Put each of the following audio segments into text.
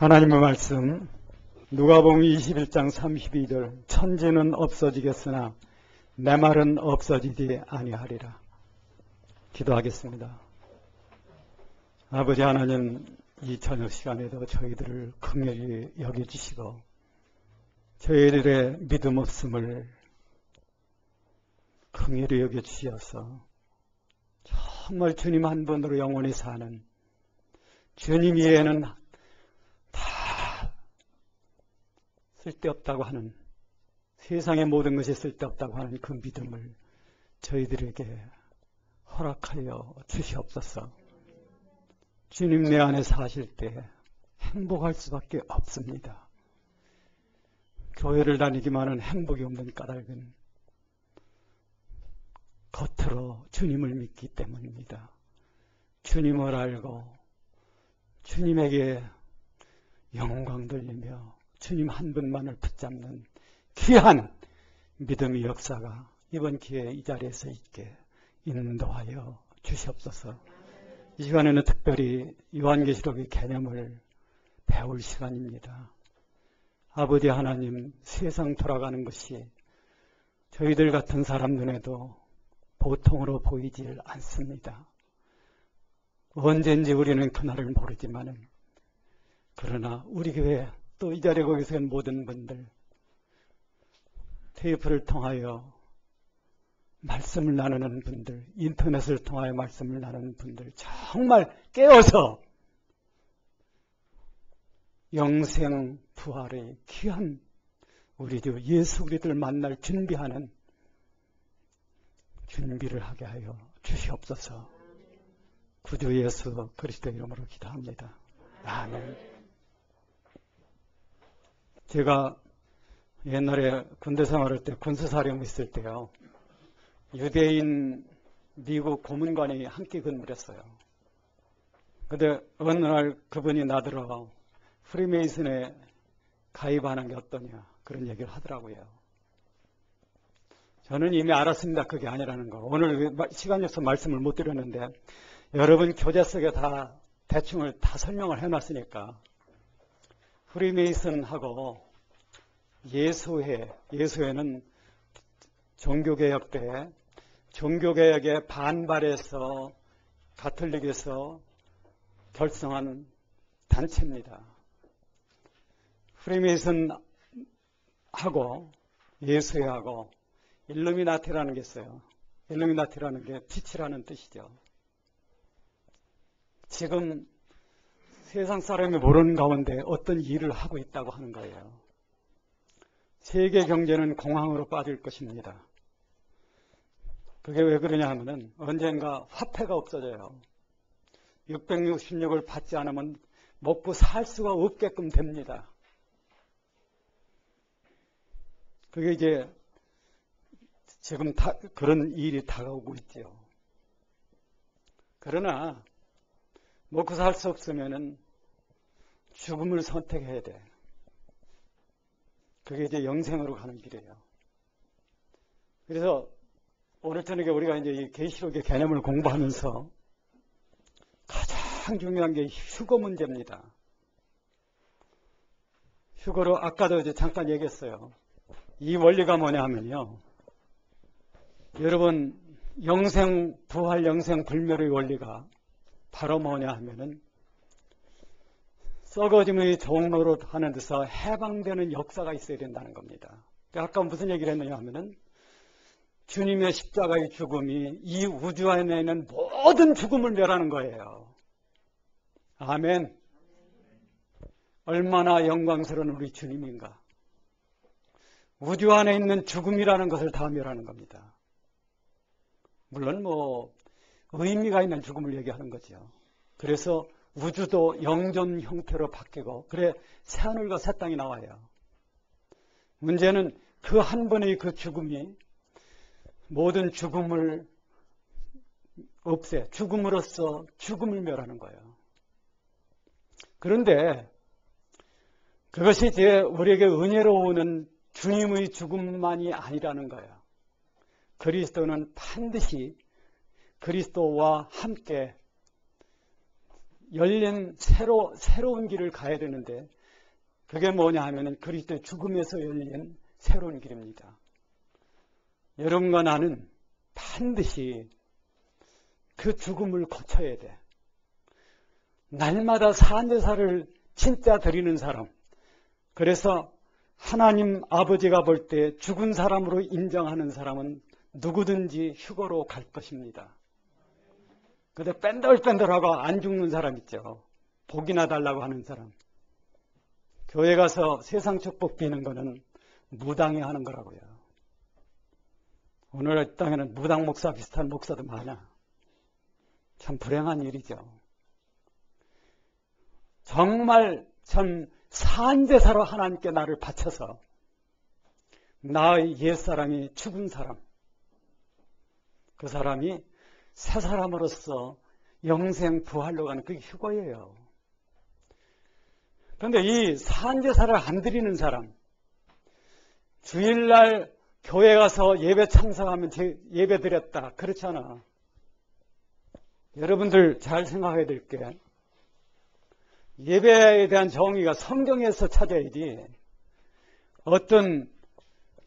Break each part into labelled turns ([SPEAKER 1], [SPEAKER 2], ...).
[SPEAKER 1] 하나님의 말씀 누가복음 21장 32절 천지는 없어지겠으나 내 말은 없어지지 아니하리라. 기도하겠습니다. 아버지 하나님, 이 저녁 시간에도 저희들을 긍휼히 여겨주시고 저희들의 믿음 없음을 긍휼히 여겨주시어서 정말 주님 한 분으로 영원히 사는 주님 이외에는 다 쓸데없다고 하는, 세상의 모든 것이 쓸데없다고 하는 그 믿음을 저희들에게 허락하여 주시옵소서. 주님 내 안에 사실 때 행복할 수밖에 없습니다. 교회를 다니기만 하는 행복이 없는 까닭은 겉으로 주님을 믿기 때문입니다. 주님을 알고 주님에게 영광 돌리며 주님 한 분만을 붙잡는 귀한 믿음의 역사가 이번 기회에 이 자리에서 있게 인도하여 주시옵소서. 이 시간에는 특별히 요한계시록의 개념을 배울 시간입니다. 아버지 하나님, 세상 돌아가는 것이 저희들 같은 사람 눈에도 보통으로 보이질 않습니다. 언젠지 우리는 그날을 모르지만은, 그러나 우리 교회 또 이 자리에 거기 계신 모든 분들, 테이프를 통하여 말씀을 나누는 분들, 인터넷을 통하여 말씀을 나누는 분들, 정말 깨어서 영생 부활의 귀한 우리 주 예수 그리스도를 만날 준비하는 준비를 하게 하여 주시옵소서. 구주 예수 그리스도 이름으로 기도합니다. 아멘. 제가 옛날에 군대 생활할 때 군수사령 있을 때요, 유대인 미국 고문관이 함께 근무를 했어요. 근데 어느 날 그분이 나더러 프리메이슨에 가입하는 게 어떠냐, 그런 얘기를 하더라고요. 저는 이미 알았습니다. 그게 아니라는 거. 오늘 시간이 없어서 말씀을 못 드렸는데, 여러분 교재석에 다 대충을 다 설명을 해놨으니까, 프리메이슨하고 예수회는 종교개혁 때 종교개혁에 반발해서 가톨릭에서 결성한 단체입니다. 프리메이슨하고 예수회하고 일루미나티라는 게 있어요. 일루미나티라는 게 빛이라는 뜻이죠. 지금 세상 사람이 모르는 가운데 어떤 일을 하고 있다고 하는 거예요. 세계 경제는 공황으로 빠질 것입니다. 그게 왜 그러냐 하면은 언젠가 화폐가 없어져요. 666을 받지 않으면 먹고 살 수가 없게끔 됩니다. 그게 이제 지금 그런 일이 다가오고 있죠. 그러나 먹고 살 수 없으면은 죽음을 선택해야 돼. 그게 이제 영생으로 가는 길이에요. 그래서 오늘 저녁에 우리가 이제 이 계시록의 개념을 공부하면서 가장 중요한 게 휴거 문제입니다. 휴거로 아까도 이제 잠깐 얘기했어요. 이 원리가 뭐냐 하면요, 여러분 영생 부활 영생 불멸의 원리가 바로 뭐냐 하면은 썩어짐의 종로로 하는 데서 해방되는 역사가 있어야 된다는 겁니다. 아까 무슨 얘기를 했느냐 하면은 주님의 십자가의 죽음이 이 우주 안에 있는 모든 죽음을 멸하는 거예요. 아멘. 얼마나 영광스러운 우리 주님인가. 우주 안에 있는 죽음이라는 것을 다 멸하는 겁니다. 물론 의미가 있는 죽음을 얘기하는 거죠. 그래서 우주도 영존 형태로 바뀌고, 그래 새하늘과 새 땅이 나와요. 문제는 그 한 번의 그 죽음이 모든 죽음을 죽음으로써 죽음을 멸하는 거예요. 그런데 그것이 이제 우리에게 은혜로 오는 주님의 죽음만이 아니라는 거예요. 그리스도는 반드시 그리스도와 함께 열린 새로운 길을 가야 되는데, 그게 뭐냐 하면은 그리스도의 죽음에서 열린 새로운 길입니다. 여러분과 나는 반드시 그 죽음을 거쳐야 돼. 날마다 산제사를 진짜 드리는 사람, 그래서 하나님 아버지가 볼 때 죽은 사람으로 인정하는 사람은 누구든지 휴거로 갈 것입니다. 근데 뺀들뺀들하고 안 죽는 사람 있죠. 복이나 달라고 하는 사람. 교회 가서 세상 축복 비는 거는 무당이 하는 거라고요. 오늘 땅에는 무당 목사 비슷한 목사도 많아. 참 불행한 일이죠. 정말 참 산제사로 하나님께 나를 바쳐서 나의 옛사람이 죽은 사람, 그 사람이 새 사람으로서 영생 부활로 가는 그게 휴거예요. 그런데 이 산제사를 안 드리는 사람, 주일날 교회 가서 예배 참석하면 예배 드렸다, 그렇잖아. 여러분들 잘 생각해야 될 게, 예배에 대한 정의가 성경에서 찾아야지 어떤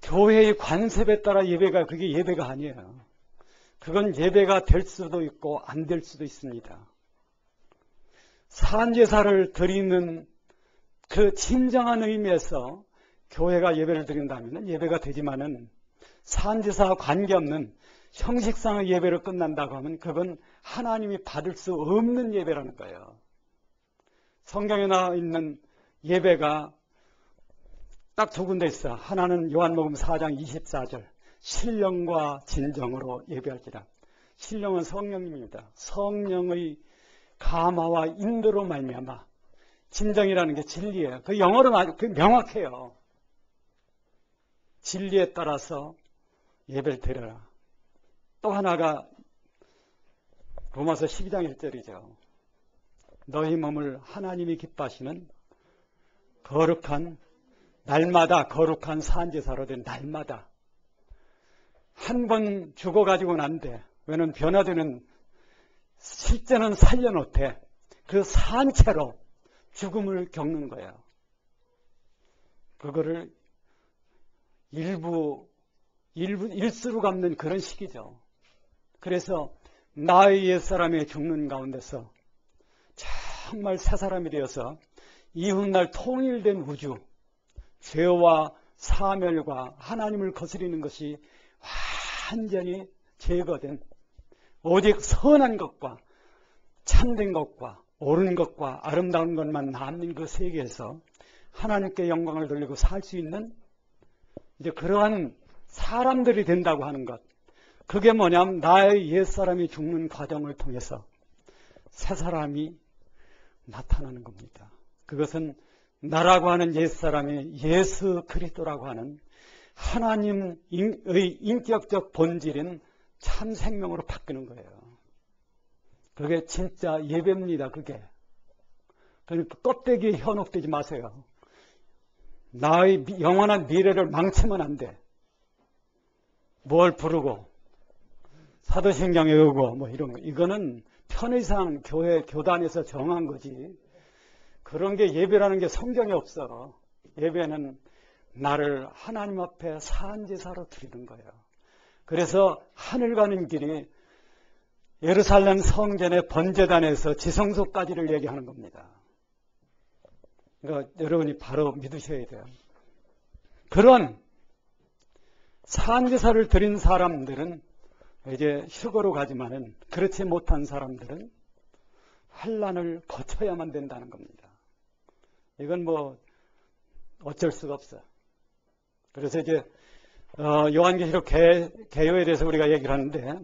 [SPEAKER 1] 교회의 관습에 따라 예배가, 그게 예배가 아니에요. 그건 예배가 될 수도 있고 안 될 수도 있습니다. 산제사를 드리는 그 진정한 의미에서 교회가 예배를 드린다면 예배가 되지만은 산제사와 관계없는 형식상의 예배로 끝난다고 하면 그건 하나님이 받을 수 없는 예배라는 거예요. 성경에 나와 있는 예배가 딱 두 군데 있어. 하나는 요한복음 4장 24절 신령과 진정으로 예배할지라. 신령은 성령님입니다. 성령의 감화와 인도로 말미암아. 진정이라는 게 진리예요. 그 영어로 아주 명확해요. 진리에 따라서 예배를 드려라. 또 하나가 로마서 12장 1절이죠. 너희 몸을 하나님이 기뻐하시는 거룩한 날마다 거룩한 산제사로 된 날마다 한 번 죽어가지고 난데 왜냐면 변화되는 실제는 살려놓되 그 산채로 죽음을 겪는 거예요. 그거를 일수로 갚는 그런 시기죠. 그래서 나의 옛사람이 죽는 가운데서 정말 새 사람이 되어서 이훗날 통일된 우주, 죄와 사멸과 하나님을 거스리는 것이 완전히 제거된 오직 선한 것과 참된 것과 옳은 것과 아름다운 것만 남는 그 세계에서 하나님께 영광을 돌리고 살 수 있는 이제 그러한 사람들이 된다고 하는 것. 그게 뭐냐면 나의 옛사람이 죽는 과정을 통해서 새 사람이 나타나는 겁니다. 그것은 나라고 하는 옛사람이 예수 그리스도라고 하는 하나님의 인격적 본질인 참 생명으로 바뀌는 거예요. 그게 진짜 예배입니다. 그게. 그러니까 껍데기에 현혹되지 마세요. 나의 영원한 미래를 망치면 안 돼. 뭘 부르고 사도신경에 의고 뭐 이런 거. 이거는 편의상 교회 교단에서 정한 거지. 그런 게 예배라는 게 성경에 없어. 예배는 나를 하나님 앞에 산제사로 드리는 거예요. 그래서 하늘 가는 길이 예루살렘 성전의 번제단에서 지성소까지를 얘기하는 겁니다. 그러니까 여러분이 바로 믿으셔야 돼요. 그런 산제사를 드린 사람들은 이제 휴거로 가지만은 그렇지 못한 사람들은 환난을 거쳐야만 된다는 겁니다. 이건 뭐 어쩔 수가 없어. 그래서 이제 요한계시록 개요에 대해서 우리가 얘기를 하는데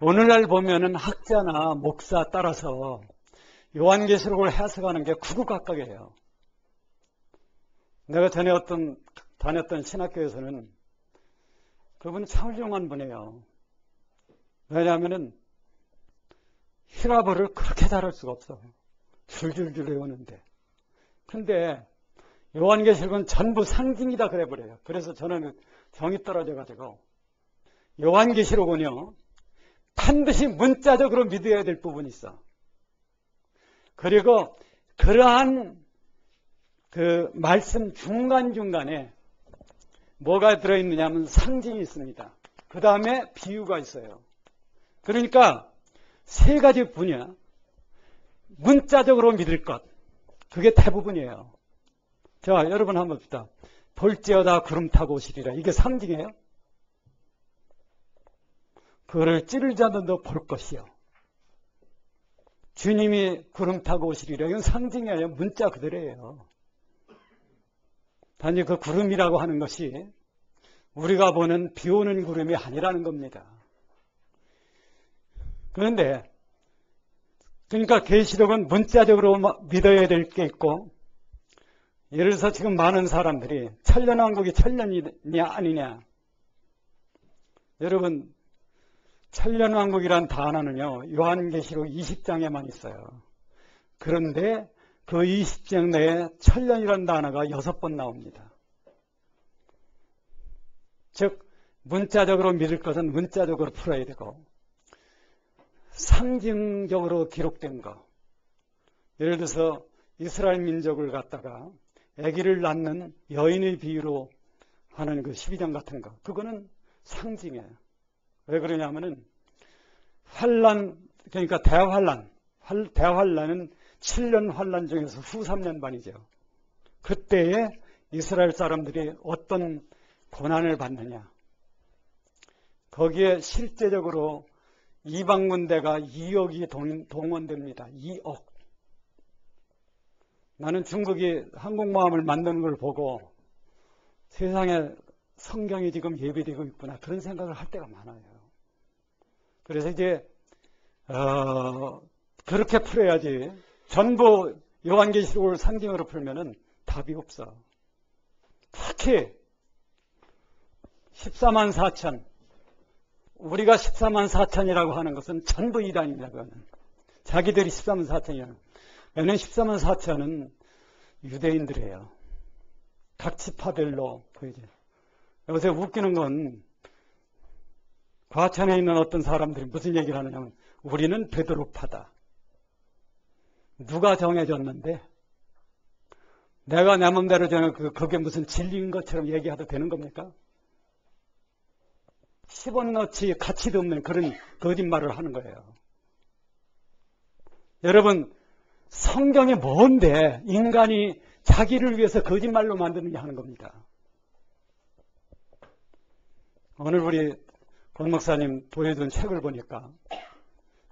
[SPEAKER 1] 오늘날 보면은 학자나 목사 따라서 요한계시록을 해석하는 게 구구각각이에요. 내가 전에 다녔던 신학교에서는 그분은 참 훌륭한 분이에요. 왜냐하면은 히라보를 그렇게 잘할 수가 없어. 줄줄줄 외우는데. 근데 요한계시록은 전부 상징이다 그래버려요. 그래서 저는 정이 떨어져가지고 요한계시록은요 반드시 문자적으로 믿어야 될 부분이 있어. 그리고 그러한 그 말씀 중간중간에 뭐가 들어있느냐 하면 상징이 있습니다. 그 다음에 비유가 있어요. 그러니까 세 가지 분야. 문자적으로 믿을 것. 그게 대부분이에요. 자, 여러분 한번 봅시다. 볼지어다 구름 타고 오시리라. 이게 상징이에요. 그를 찌를 자들도 볼 것이요. 주님이 구름 타고 오시리라. 이건 상징이 아니라 문자 그대로예요. 단지 그 구름이라고 하는 것이 우리가 보는 비 오는 구름이 아니라는 겁니다. 그런데 그러니까 계시록은 문자적으로 믿어야 될 게 있고 예를 들어서 지금 많은 사람들이 천년왕국이 천년이냐 아니냐. 여러분 천년왕국이란 단어는요 요한계시록 20장에만 있어요. 그런데 그 20장 내에 천년이라는 단어가 6번 나옵니다. 즉 문자적으로 믿을 것은 문자적으로 풀어야 되고 상징적으로 기록된 거. 예를 들어서 이스라엘 민족을 갖다가 아기를 낳는 여인의 비유로 하는 그 12장 같은 거, 그거는 상징이에요. 왜 그러냐면은 환란, 그러니까 대환란은 7년 환란 중에서 후 3년 반이죠. 그때에 이스라엘 사람들이 어떤 고난을 받느냐. 거기에 실제적으로 이방 군대가 2억이 동원됩니다. 2억. 나는 중국이 한국마음을 만드는 걸 보고 세상에 성경이 지금 예배되고 있구나, 그런 생각을 할 때가 많아요. 그래서 이제 그렇게 풀어야지 전부 요한계시록을 상징으로 풀면은 답이 없어. 특히 14만 4천, 우리가 14만 4천이라고 하는 것은 전부 이단입니다. 그거는 자기들이 14만 4천이에요. 얘는 14만 4천은 유대인들이에요. 각 지파별로. 요새 웃기는 건 과천에 있는 어떤 사람들이 무슨 얘기를 하느냐면 우리는 베드로파다. 누가 정해졌는데 내가 내 맘대로 정해 그게 무슨 진리인 것처럼 얘기해도 되는 겁니까? 10원어치 가치도 없는 그런 거짓말을 하는 거예요. 여러분, 성경이 뭔데 인간이 자기를 위해서 거짓말로 만드느냐 하는 겁니다. 오늘 우리 권 목사님 보여준 책을 보니까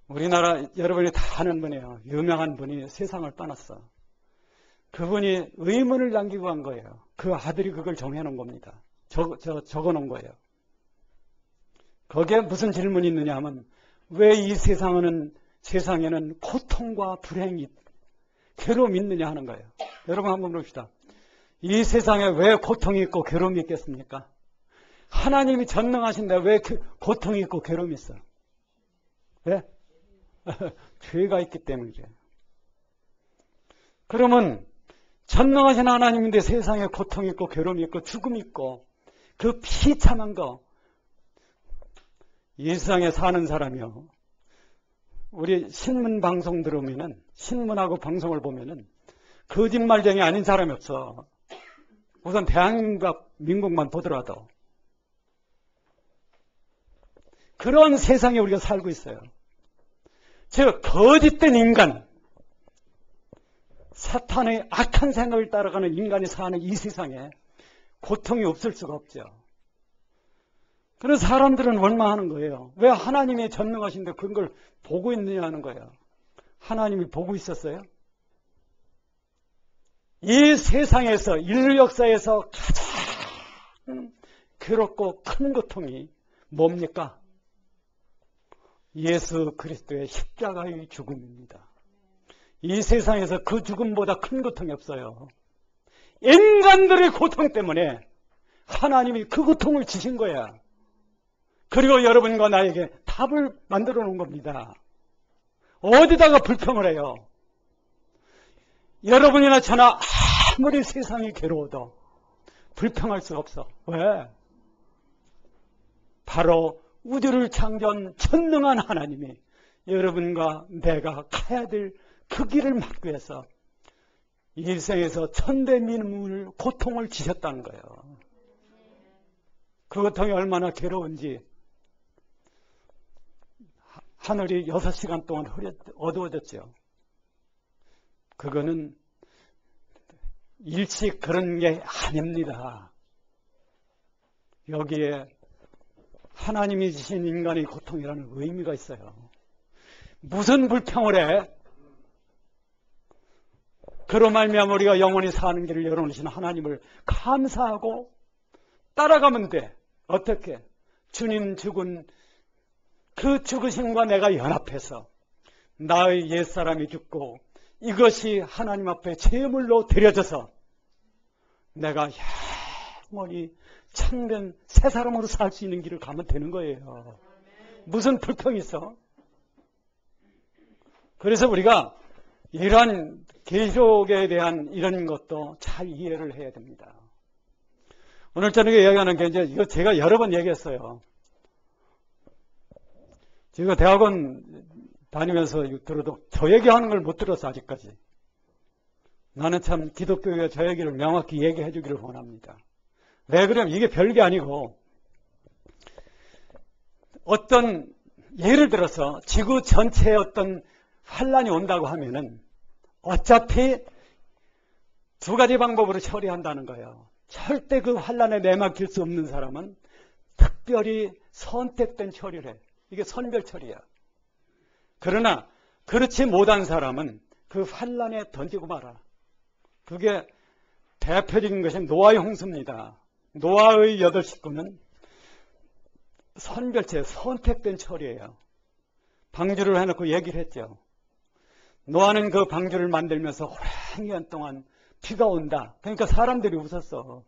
[SPEAKER 1] 우리나라 여러분이 다 아는 분이에요. 유명한 분이 세상을 떠났어. 그분이 의문을 남기고 한 거예요. 그 아들이 그걸 정해놓은 겁니다. 적어놓은 거예요. 거기에 무슨 질문이 있느냐 하면 왜 이 세상에는 고통과 불행이, 괴로움이 있느냐 하는 거예요. 여러분 한번 봅시다. 이 세상에 왜 고통이 있고 괴로움이 있겠습니까? 하나님이 전능하신데 왜 고통이 있고 괴로움이 있어? 왜? 죄가 있기 때문이죠. 그러면 전능하신 하나님인데 세상에 고통이 있고 괴로움이 있고 죽음이 있고 그 비참한 거, 이 세상에 사는 사람이요, 우리 신문 방송 들으면은, 신문하고 방송을 보면은 거짓말쟁이 아닌 사람이 없어. 우선 대한민국만 보더라도 그런 세상에 우리가 살고 있어요. 즉 거짓된 인간, 사탄의 악한 생각을 따라가는 인간이 사는 이 세상에 고통이 없을 수가 없죠. 그래서 사람들은 원망하는 거예요. 왜 하나님이 전능하신데 그런 걸 보고 있느냐 하는 거예요. 하나님이 보고 있었어요? 이 세상에서, 인류 역사에서 가장 괴롭고 큰 고통이 뭡니까? 예수 그리스도의 십자가의 죽음입니다. 이 세상에서 그 죽음보다 큰 고통이 없어요. 인간들의 고통 때문에 하나님이 그 고통을 지신 거야. 그리고 여러분과 나에게 답을 만들어 놓은 겁니다. 어디다가 불평을 해요? 여러분이나 저나 아무리 세상이 괴로워도 불평할 수가 없어. 왜? 바로 우주를 창조한 전능한 하나님이 여러분과 내가 가야 될 그 길을 막기 위해서 일생에서 천대민물 고통을 지셨다는 거예요. 그 고통이 얼마나 괴로운지 하늘이 6시간 동안 어두워졌죠. 그거는 일찍 그런 게 아닙니다. 여기에 하나님이 주신 인간의 고통이라는 의미가 있어요. 무슨 불평을 해? 그로 말미암아 우리가 영원히 사는 길을 열어놓으신 하나님을 감사하고 따라가면 돼. 어떻게? 주님 죽은 그 죽으심과 내가 연합해서 나의 옛사람이 죽고 이것이 하나님 앞에 제물로 드려져서 내가 영원히 참된 새 사람으로 살 수 있는 길을 가면 되는 거예요. 무슨 불평이 있어? 그래서 우리가 이런 계시록에 대한 이런 것도 잘 이해를 해야 됩니다. 오늘 저녁에 이야기하는 게 이거 제가 여러 번 얘기했어요. 제가 대학원 다니면서 들어도 저 얘기하는 걸 못 들었어 아직까지. 나는 참 기독교가 저 얘기를 명확히 얘기해 주기를 원합니다. 왜 그러냐면 이게 별게 아니고 어떤 예를 들어서 지구 전체에 어떤 환란이 온다고 하면은 어차피 두 가지 방법으로 처리한다는 거예요. 절대 그 환란에 내맡길 수 없는 사람은 특별히 선택된 처리를 해. 이게 선별 처리야. 그러나 그렇지 못한 사람은 그 환란에 던지고 말아. 그게 대표적인 것이 노아의 홍수입니다. 노아의 8식구는 선별체, 선택된 처리예요. 방주를 해놓고 얘기를 했죠. 노아는 그 방주를 만들면서 오랜 기간 동안 비가 온다. 그러니까 사람들이 웃었어.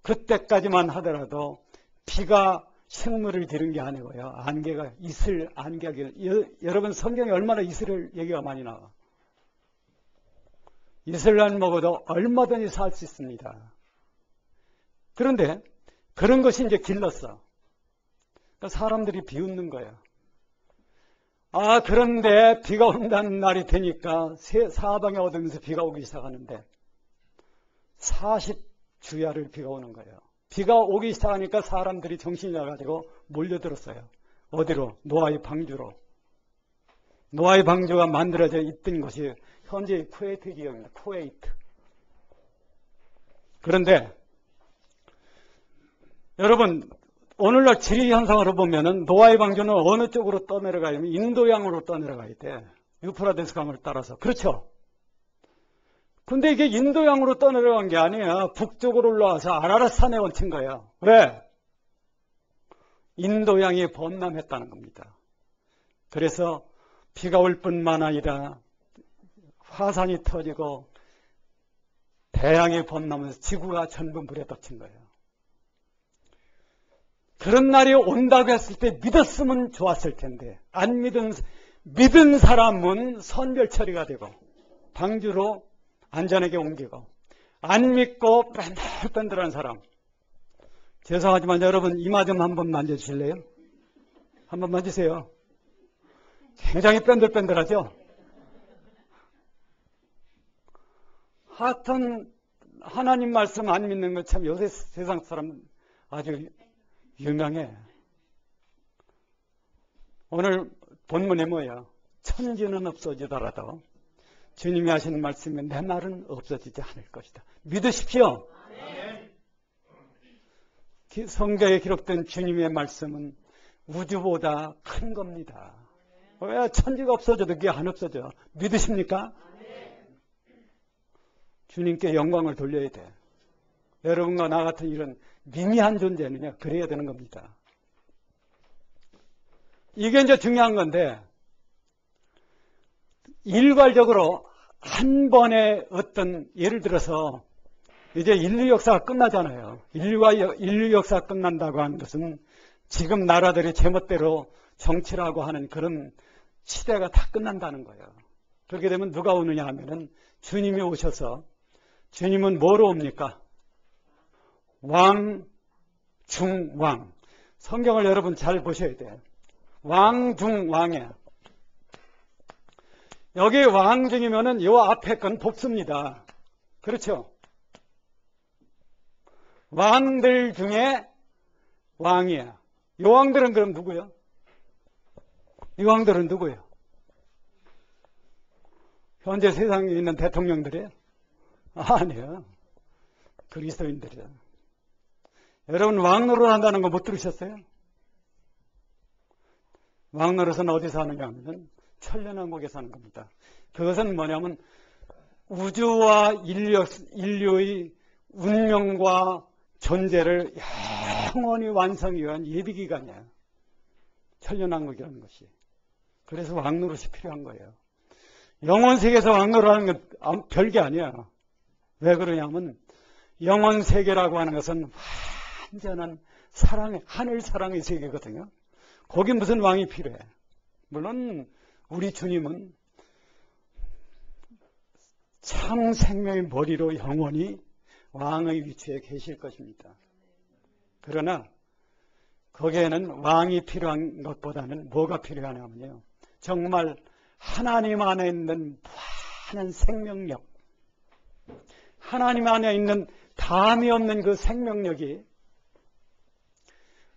[SPEAKER 1] 그때까지만 하더라도 비가 식물을 기른 게 아니고요. 안개가 이슬, 안개가 여러분 성경에 얼마나 이슬을 얘기가 많이 나와. 이슬만 먹어도 얼마든지 살 수 있습니다. 그런데 그런 것이 이제 길렀어. 그러니까 사람들이 비웃는 거야. 아, 그런데 비가 온다는 날이 되니까 사방에 얻으면서 비가 오기 시작하는데 40주야를 비가 오는 거예요. 비가 오기 시작하니까 사람들이 정신이 나가지고 몰려들었어요. 어디로? 노아의 방주로. 노아의 방주가 만들어져 있던 것이 현재 쿠웨이트 지역입니다. 쿠웨이트. 그런데 여러분 오늘날 지리 현상으로 보면은 노아의 방주는 어느 쪽으로 떠내려가냐면 인도양으로 떠내려가야 돼. 유프라데스 강을 따라서. 그렇죠? 근데 이게 인도양으로 떠내려간 게 아니야. 북쪽으로 올라와서 아라랏산에 얹힌 거야. 왜? 인도양이 범람했다는 겁니다. 그래서 비가 올 뿐만 아니라 화산이 터지고 대양이 범람해서 지구가 전부 물에 덮친 거예요. 그런 날이 온다고 했을 때 믿었으면 좋았을 텐데 안 믿은 사람은 선별 처리가 되고 방주로 안전하게 옮기고 안 믿고 뺀들뺀들한 사람. 죄송하지만 여러분 이마 좀 한번 만져주실래요? 한번 만지세요. 굉장히 뺀들뺀들하죠? 하여튼 하나님 말씀 안 믿는 건 참 요새 세상 사람 아주 유명해. 오늘 본문에 뭐야? 천지는 없어지더라도 주님이 하시는 말씀은 내 말은 없어지지 않을 것이다. 믿으십시오. 성경에 기록된 주님의 말씀은 우주보다 큰 겁니다. 왜 천지가 없어져도 그게 안 없어져? 믿으십니까? 주님께 영광을 돌려야 돼. 여러분과 나 같은 이런 미미한 존재는요, 그래야 되는 겁니다. 이게 이제 중요한 건데, 일괄적으로 한 번에 어떤, 예를 들어서, 이제 인류 역사가 끝나잖아요. 인류 역사가 끝난다고 하는 것은 지금 나라들이 제멋대로 정치라고 하는 그런 시대가 다 끝난다는 거예요. 그렇게 되면 누가 오느냐 하면은 주님이 오셔서, 주님은 뭐로 옵니까? 왕, 중, 왕. 성경을 여러분 잘 보셔야 돼요. 왕, 중, 왕이야. 여기 왕 중이면은 요 앞에 건 복수입니다. 그렇죠? 왕들 중에 왕이야. 이 왕들은 그럼 누구요? 이 왕들은 누구예요? 현재 세상에 있는 대통령들이에요? 아니에요. 그리스도인들이야. 여러분 왕 노릇한다는 거 못 들으셨어요? 왕 노릇은 어디서 하느냐 하면 천년왕국에 사는 겁니다. 그것은 뭐냐면 우주와 인류의 운명과 존재를 영원히 완성하기 위한 예비기간이에요. 천년왕국이라는 것이. 그래서 왕 노릇이 필요한 거예요. 영원 세계에서 왕 노릇하는 건 별게 아니야. 왜 그러냐면 영원 세계라고 하는 것은 완전한 사랑의, 하늘 사랑의 세계거든요. 거기 무슨 왕이 필요해? 물론 우리 주님은 참 생명의 머리로 영원히 왕의 위치에 계실 것입니다. 그러나 거기에는 왕이 필요한 것보다는 뭐가 필요하냐면요. 정말 하나님 안에 있는 무한한 생명력, 하나님 안에 있는 담이 없는 그 생명력이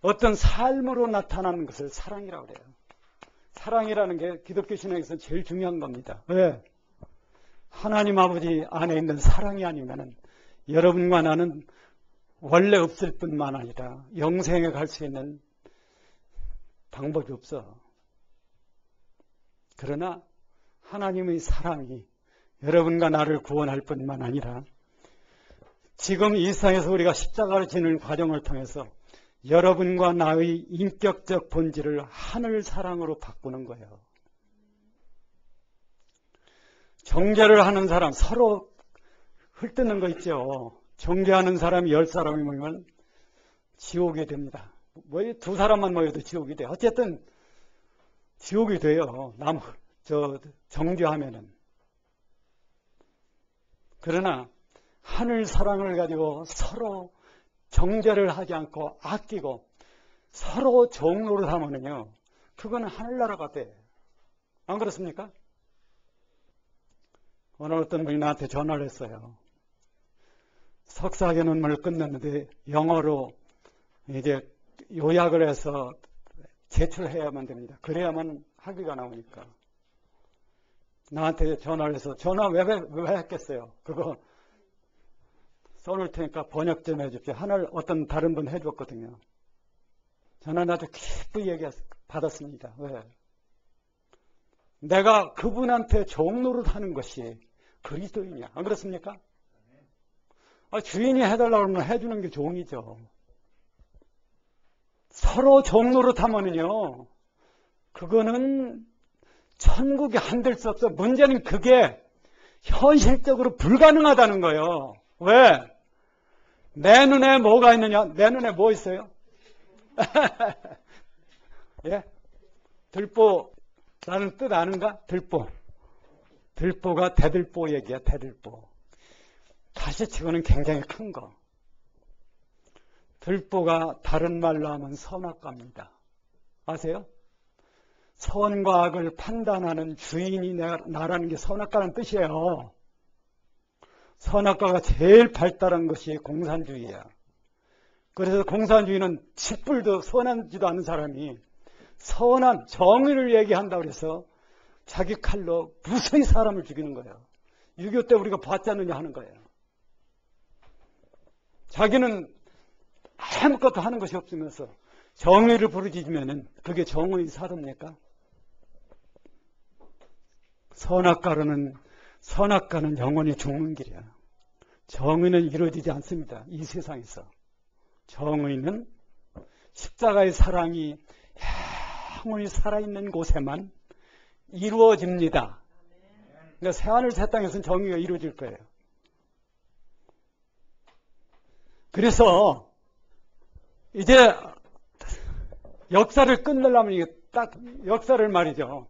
[SPEAKER 1] 어떤 삶으로 나타나는 것을 사랑이라고 그래요. 사랑이라는 게 기독교 신앙에서 제일 중요한 겁니다. 왜? 하나님 아버지 안에 있는 사랑이 아니면은 여러분과 나는 원래 없을 뿐만 아니라 영생에 갈 수 있는 방법이 없어. 그러나 하나님의 사랑이 여러분과 나를 구원할 뿐만 아니라 지금 이 세상에서 우리가 십자가를 지는 과정을 통해서 여러분과 나의 인격적 본질을 하늘 사랑으로 바꾸는 거예요. 정죄를 하는 사람 서로 흙뜯는 거 있죠. 정죄하는 사람이 10사람이면 지옥이 됩니다. 뭐 두 사람만 모여도 지옥이 돼요. 어쨌든 지옥이 돼요. 정죄하면은. 그러나 하늘 사랑을 가지고 서로 정죄를 하지 않고 아끼고 서로 종로를 하면은요, 그거는 하늘나라가 돼. 안 그렇습니까? 오늘 어떤 분이 나한테 전화를 했어요. 석사 논문을 끝냈는데 영어로 이제 요약을 해서 제출해야만 됩니다. 그래야만 학위가 나오니까. 나한테 전화를 해서 전화 왜 했겠어요? 그거 써놓을 테니까 번역 좀 해줍시오. 하늘 어떤 다른 분 해줬거든요. 저는 아주 기쁘게 받았습니다. 왜? 내가 그분한테 종노릇 하는 것이 그리스도이냐? 안 그렇습니까? 주인이 해달라고 하면 해주는 게 종이죠. 서로 종노릇 하면은요, 그거는 천국에 한들 수 없어. 문제는 그게 현실적으로 불가능하다는 거예요. 왜? 내 눈에 뭐가 있느냐? 내 눈에 뭐 있어요? 예? 들보라는 뜻 아는가? 들보. 들보가 대들보 얘기야, 대들보. 다시 치고는 굉장히 큰 거. 들보가 다른 말로 하면 선악과입니다. 아세요? 선과 악을 판단하는 주인이 나라는 게 선악과라는 뜻이에요. 선악과가 제일 발달한 것이 공산주의야. 그래서 공산주의는 칫불도 선하지도 않은 사람이 선한 정의를 얘기한다고 해서 자기 칼로 무수히 사람을 죽이는 거예요. 6.25 때 우리가 봤지 않느냐 하는 거예요. 자기는 아무것도 하는 것이 없으면서 정의를 부르짖으면은 그게 정의의 사도입니까? 선악과는 영원히 죽는 길이야. 정의는 이루어지지 않습니다. 이 세상에서. 정의는 십자가의 사랑이 영원히 살아있는 곳에만 이루어집니다. 그러니까 새하늘 새 땅에서는 정의가 이루어질 거예요. 그래서 이제 역사를 끝내려면 이게 딱 역사를 말이죠.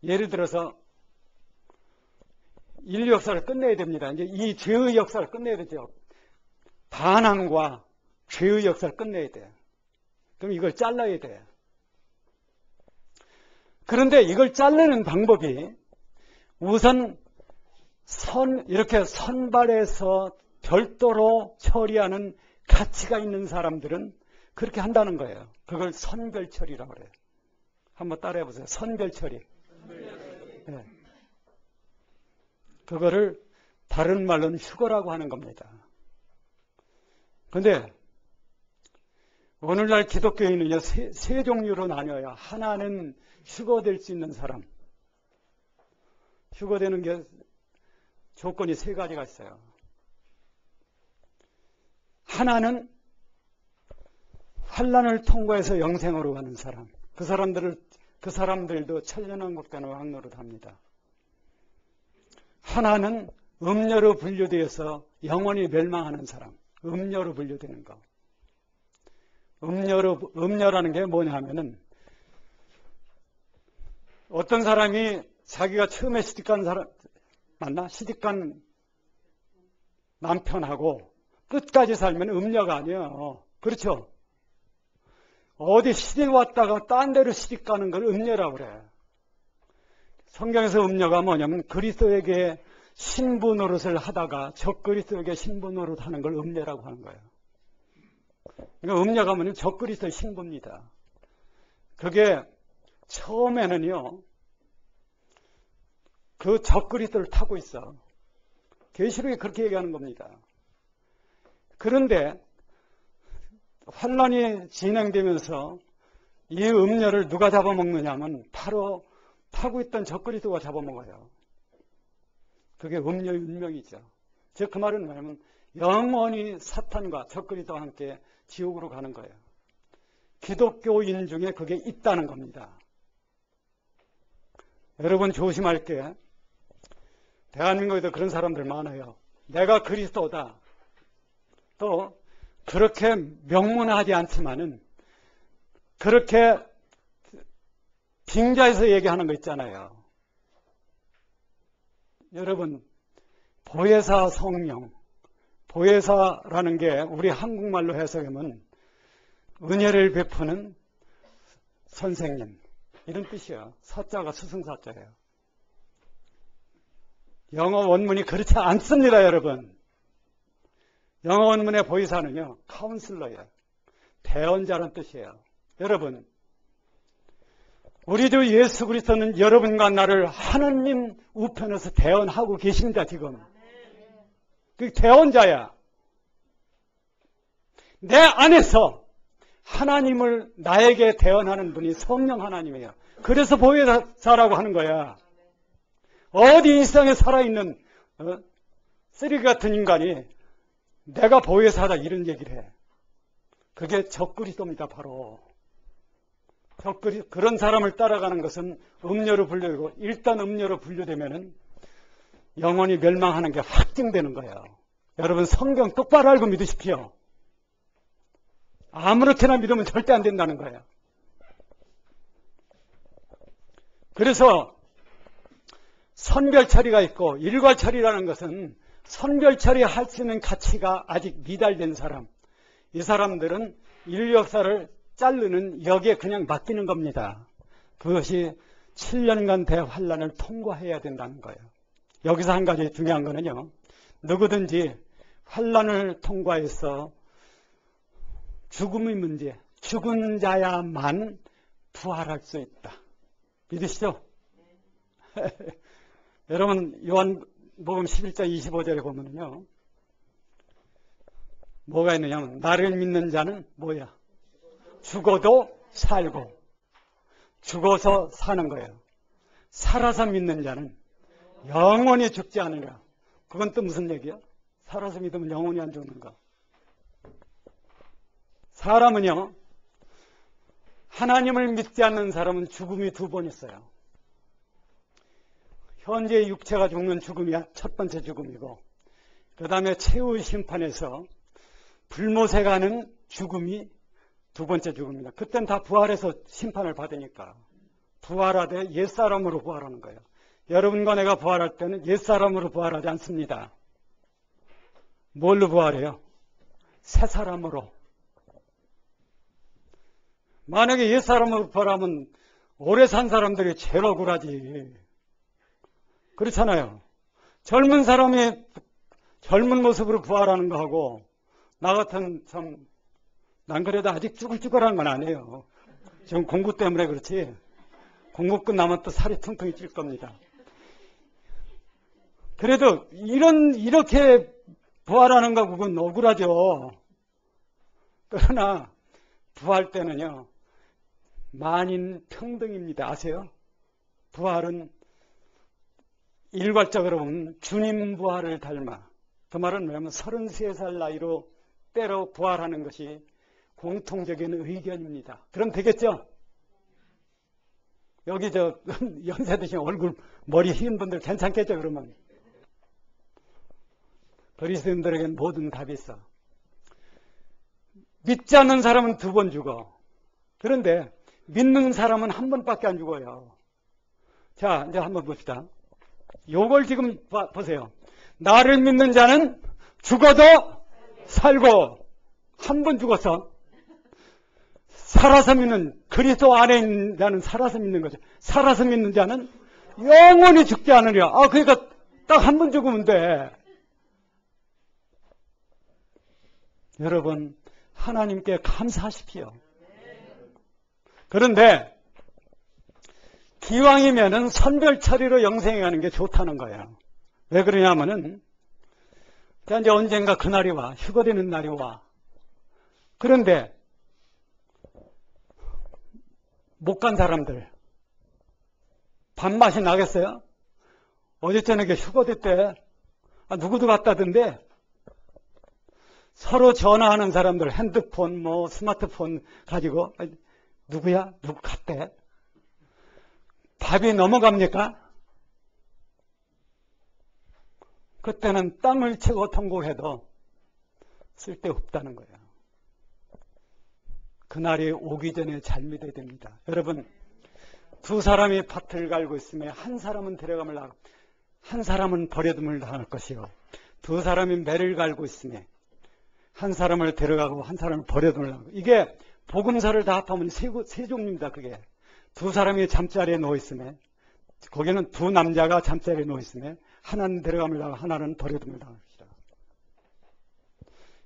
[SPEAKER 1] 예를 들어서 인류 역사를 끝내야 됩니다. 이제 이 죄의 역사를 끝내야 되죠. 반항과 죄의 역사를 끝내야 돼요. 그럼 이걸 잘라야 돼요. 그런데 이걸 자르는 방법이 우선 이렇게 선발해서 별도로 처리하는 가치가 있는 사람들은 그렇게 한다는 거예요. 그걸 선별처리라고 그래요. 한번 따라해 보세요. 선별처리. 네. 그거를 다른 말로는 휴거라고 하는 겁니다. 그런데 오늘날 기독교인은요, 세 종류로 나뉘어요. 하나는 휴거될 수 있는 사람. 휴거되는 게 조건이 세 가지가 있어요. 하나는 환난을 통과해서 영생으로 가는 사람. 그 사람들도 천년왕국되는 왕노릇 합니다. 하나는 음녀로 분류되어서 영원히 멸망하는 사람. 음녀로 분류되는 거. 음녀라는 게 뭐냐 하면은 어떤 사람이 자기가 처음에 시집간 사람 맞나? 시집간 남편하고 끝까지 살면 음녀가 아니에요. 그렇죠? 어디 시집 왔다가 딴 데로 시집 가는 걸 음녀라고 그래. 성경에서 음녀가 뭐냐면 그리스도에게 신부 노릇을 하다가 적그리스도에게 신부 노릇 하는 걸 음녀라고 하는 거예요. 그러니까 음녀가 뭐냐면 적그리스도의 신부입니다. 그게 처음에는요, 그 적그리스도를 타고 있어. 계시록에 그렇게 얘기하는 겁니다. 그런데 환란이 진행되면서 이 음녀를 누가 잡아먹느냐면 바로 타고 있던 적그리스도가 잡아먹어요. 그게 음녀의 운명이죠. 즉 그 말은 뭐냐면 영원히 사탄과 적그리스도와 함께 지옥으로 가는 거예요. 기독교인 중에 그게 있다는 겁니다. 여러분 조심할 게, 대한민국에도 그런 사람들 많아요. 내가 그리스도다. 또 그렇게 명문하지 않지만은 그렇게 빙자해서 얘기하는 거 있잖아요. 여러분, 보혜사 성령, 보혜사라는 게 우리 한국말로 해석하면 은혜를 베푸는 선생님, 이런 뜻이에요. 사자가 스승사자예요. 영어 원문이 그렇지 않습니다, 여러분. 영어 원문의 보혜사는요, 카운슬러예요. 대언자라는 뜻이에요. 여러분, 우리 주 예수 그리스도는 여러분과 나를 하나님 우편에서 대언하고 계십니다, 지금. 그 대언자야. 내 안에서 하나님을 나에게 대언하는 분이 성령 하나님이에요. 그래서 보혜사라고 하는 거야. 어디 이 세상에 살아있는 쓰레기 같은 인간이 내가 보혜사다 이런 얘기를 해. 그게 적그리스도입니다, 바로. 그런 사람을 따라가는 것은 음녀로 분류되고, 일단 음녀로 분류되면은 영원히 멸망하는 게 확증되는 거예요. 여러분 성경 똑바로 알고 믿으십시오. 아무렇게나 믿으면 절대 안 된다는 거예요. 그래서 선별처리가 있고, 일괄처리라는 것은 선별처리할 수 있는 가치가 아직 미달된 사람, 이 사람들은 인류 역사를 자르는 역에 그냥 맡기는 겁니다. 그것이 7년간 대환란을 통과해야 된다는 거예요. 여기서 한 가지 중요한 거는요, 누구든지 환란을 통과해서 죽음의 문제, 죽은 자야만 부활할 수 있다. 믿으시죠? 여러분 요한복음 11장 25절에 보면요, 뭐가 있느냐면 나를 믿는 자는 뭐야? 죽어도 살고, 죽어서 사는 거예요. 살아서 믿는 자는 영원히 죽지 않으리라. 그건 또 무슨 얘기야? 살아서 믿으면 영원히 안 죽는가? 사람은요, 하나님을 믿지 않는 사람은 죽음이 두 번 있어요. 현재 육체가 죽는 죽음이 첫 번째 죽음이고, 그 다음에 최후의 심판에서 불못에 가는 죽음이 두 번째 죽음입니다. 그땐 다 부활해서 심판을 받으니까 부활하되 옛사람으로 부활하는 거예요. 여러분과 내가 부활할 때는 옛사람으로 부활하지 않습니다. 뭘로 부활해요? 새사람으로. 만약에 옛사람으로 부활하면 오래 산 사람들이 제일 억울하지. 그렇잖아요. 젊은 사람이 젊은 모습으로 부활하는 거하고, 나 같은 난 그래도 아직 쭈글쭈글한 건 아니에요. 지금 공부 때문에 그렇지. 공부 끝나면 또 살이 퉁퉁이 찔 겁니다. 그래도 이렇게 부활하는 거 그건 억울하죠. 그러나 부활 때는요, 만인 평등입니다. 아세요? 부활은 일괄적으로 보면 주님 부활을 닮아. 그 말은 뭐냐면 33살 나이로 때로 부활하는 것이 공통적인 의견입니다. 그럼 되겠죠? 여기 연세 드신 얼굴 머리 흰 분들 괜찮겠죠? 그러면 그리스도인들에게는 모든 답이 있어. 믿지 않는 사람은 두 번 죽어. 그런데 믿는 사람은 한 번밖에 안 죽어요. 자, 이제 한번 봅시다. 요걸 지금 보세요. 나를 믿는 자는 죽어도 살고, 한 번 죽어서 살아서 믿는, 그리스도 안에 있는 자는 살아서 믿는 거죠. 살아서 믿는 자는 영원히 죽지 않으리라. 그러니까 딱 한 번 죽으면 돼. 여러분, 하나님께 감사하십시오. 그런데 기왕이면은 선별 처리로 영생에 가는 게 좋다는 거예요. 왜 그러냐면은 이제 언젠가 그날이 와. 휴거되는 날이 와. 그런데 못 간 사람들 밥맛이 나겠어요? 어제 저녁에 휴거됐대. 누구도 갔다던데. 서로 전화하는 사람들 핸드폰 스마트폰 가지고 누구야? 누구 갔대? 밥이 넘어갑니까? 그때는 땅을 치고 통곡해도 쓸데없다는 거예요. 그날이 오기 전에 잘 믿어야 됩니다. 여러분, 두 사람이 밭을 갈고 있으면 한 사람은 데려감을 나가고 한 사람은 버려둠을 당할 것이요. 두 사람이 매를 갈고 있으면 한 사람을 데려가고 한 사람을 버려둠을 당하고. 이게 복음서를 다 합하면 세 종류입니다. 그게 두 사람이 잠자리에 누워 있으면 거기는 두 남자가 잠자리에 누워 있으면 하나는 데려감을 당하고 하나는 버려둠을 당할 것이다.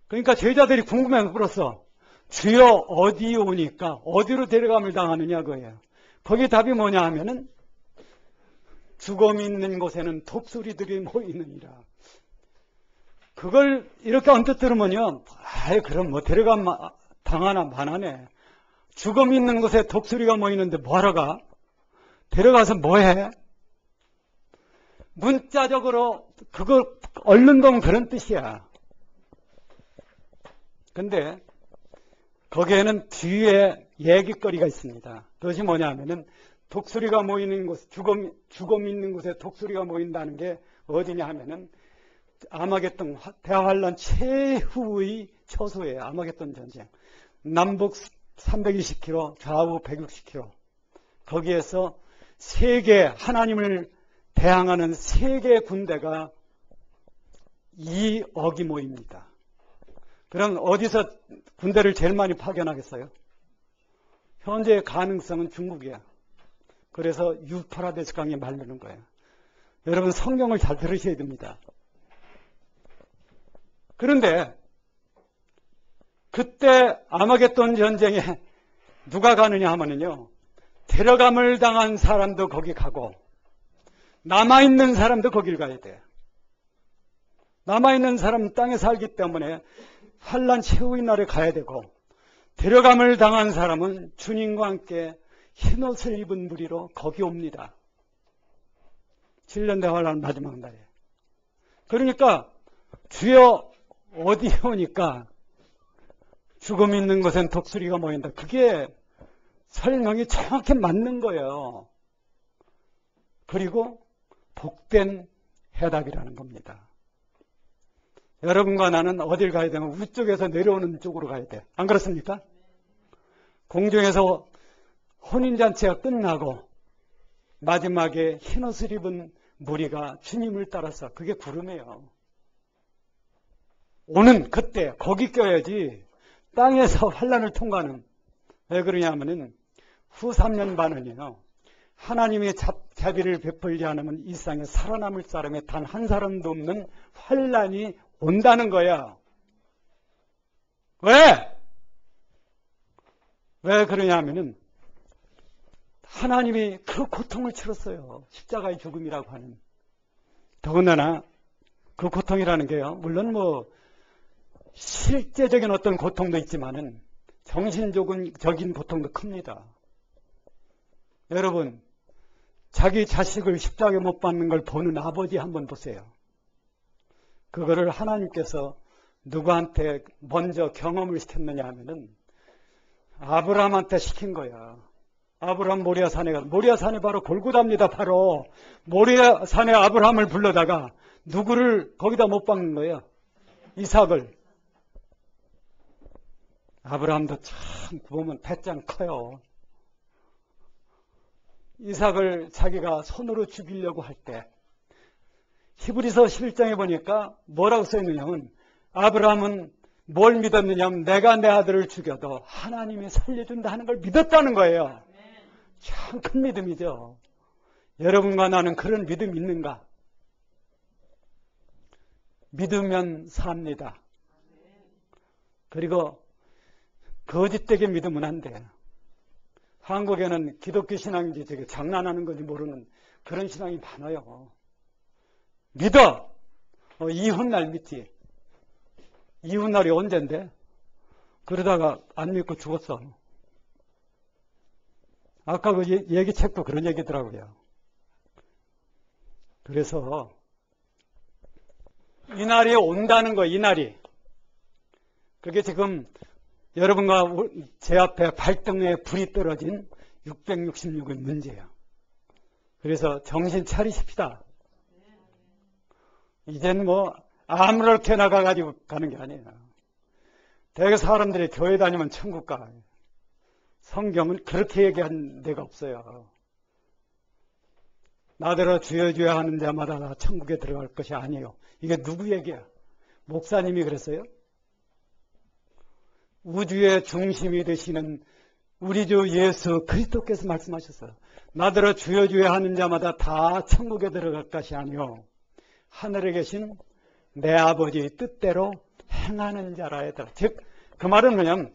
[SPEAKER 1] 그러니까 제자들이 궁금해서 물었어. 주여 어디 오니까 어디로 데려감을 당하느냐 그거예요. 거기 답이 뭐냐 하면은 죽음이 있는 곳에는 독수리들이 모이느니라. 그걸 이렇게 언뜻 들으면요, 그럼 뭐 데려감 당하나 마나네. 죽음이 있는 곳에 독수리가 모이는데 뭐하러 가? 데려가서 뭐해? 문자적으로 그걸 얼른 보면 그런 뜻이야. 근데 거기에는 뒤에 얘기거리가 있습니다. 그것이 뭐냐 하면은 독수리가 모이는 곳, 죽음 있는 곳에 독수리가 모인다는 게 어디냐 하면은 아마겟돈 대환란 최후의 처소예요. 아마겟돈 전쟁. 남북 320km, 좌우 160km. 거기에서 하나님을 대항하는 세계 군대가 2억이 모입니다. 그럼 어디서 군대를 제일 많이 파견하겠어요? 현재의 가능성은 중국이야. 그래서 유프라데스 강에 마르는 거예요. 여러분 성경을 잘 들으셔야 됩니다. 그런데 그때 아마겟돈 전쟁에 누가 가느냐 하면요, 데려감을 당한 사람도 거기 가고 남아있는 사람도 거길 가야 돼. 남아있는 사람은 땅에 살기 때문에 환란 최후의 날에 가야 되고, 데려감을 당한 사람은 주님과 함께 흰옷을 입은 무리로 거기 옵니다. 7년 대환란 마지막 날에. 그러니까 주여 어디 오니까 죽음 있는 곳엔 독수리가 모인다. 그게 설명이 정확히 맞는 거예요. 그리고 복된 해답이라는 겁니다. 여러분과 나는 어딜 가야 되면 위쪽에서 내려오는 쪽으로 가야 돼. 안 그렇습니까? 공중에서 혼인잔치가 끝나고 마지막에 흰옷을 입은 무리가 주님을 따라서, 그게 구름이에요. 오는 그때 거기 껴야지 땅에서 환란을 통과하는. 왜 그러냐면은 후 3년 반은요, 하나님의 자비를 베풀지 않으면 이 땅에 살아남을 사람이 단 한 사람도 없는 환란이 온다는 거야. 왜 그러냐면은 하나님이 그 고통을 치렀어요. 십자가의 죽음이라고 하는. 더군다나 그 고통이라는 게요, 물론 뭐 실제적인 어떤 고통도 있지만은 정신적인 고통도 큽니다. 여러분, 자기 자식을 십자가에 못 박는 걸 보는 아버지 한번 보세요. 그거를 하나님께서 누구한테 먼저 경험을 시켰느냐 하면은 아브라함한테 시킨 거야. 아브라함 모리아산에 가서, 모리아산이 바로 골고다입니다. 바로 모리아산에 아브라함을 불러다가 누구를 거기다 못 박는 거예요? 이삭을. 아브라함도 참 보면 배짱 커요. 이삭을 자기가 손으로 죽이려고 할 때 히브리서 11장에 보니까 뭐라고 써있느냐면, 아브라함은 뭘 믿었느냐면 내가 내 아들을 죽여도 하나님이 살려준다 하는 걸 믿었다는 거예요. 참 큰 믿음이죠. 여러분과 나는 그런 믿음이 있는가? 믿으면 삽니다. 그리고 거짓되게 믿으면 안 돼. 한국에는 기독교 신앙인지 되게 장난하는 건지 모르는 그런 신앙이 많아요. 믿어! 이혼날 믿지. 이혼날이 언젠데? 그러다가 안 믿고 죽었어. 아까 그 얘기책도 그런 얘기더라고요. 그래서 이날이 온다는 거, 이날이. 그게 지금 여러분과 제 앞에 발등에 불이 떨어진 666의 문제예요. 그래서 정신 차리십시다. 이젠 뭐 아무렇게 나가가지고 가는 게 아니에요. 대개 사람들이 교회 다니면 천국 가. 성경은 그렇게 얘기한 데가 없어요. 나더러 주여 주여 하는 자마다 다 천국에 들어갈 것이 아니에요. 이게 누구 얘기야? 목사님이 그랬어요? 우주의 중심이 되시는 우리 주 예수 그리스도께서 말씀하셨어요. 나더러 주여 주여 하는 자마다 다 천국에 들어갈 것이 아니요 하늘에 계신 내 아버지의 뜻대로 행하는 자라 했더라. 즉 그 말은 그냥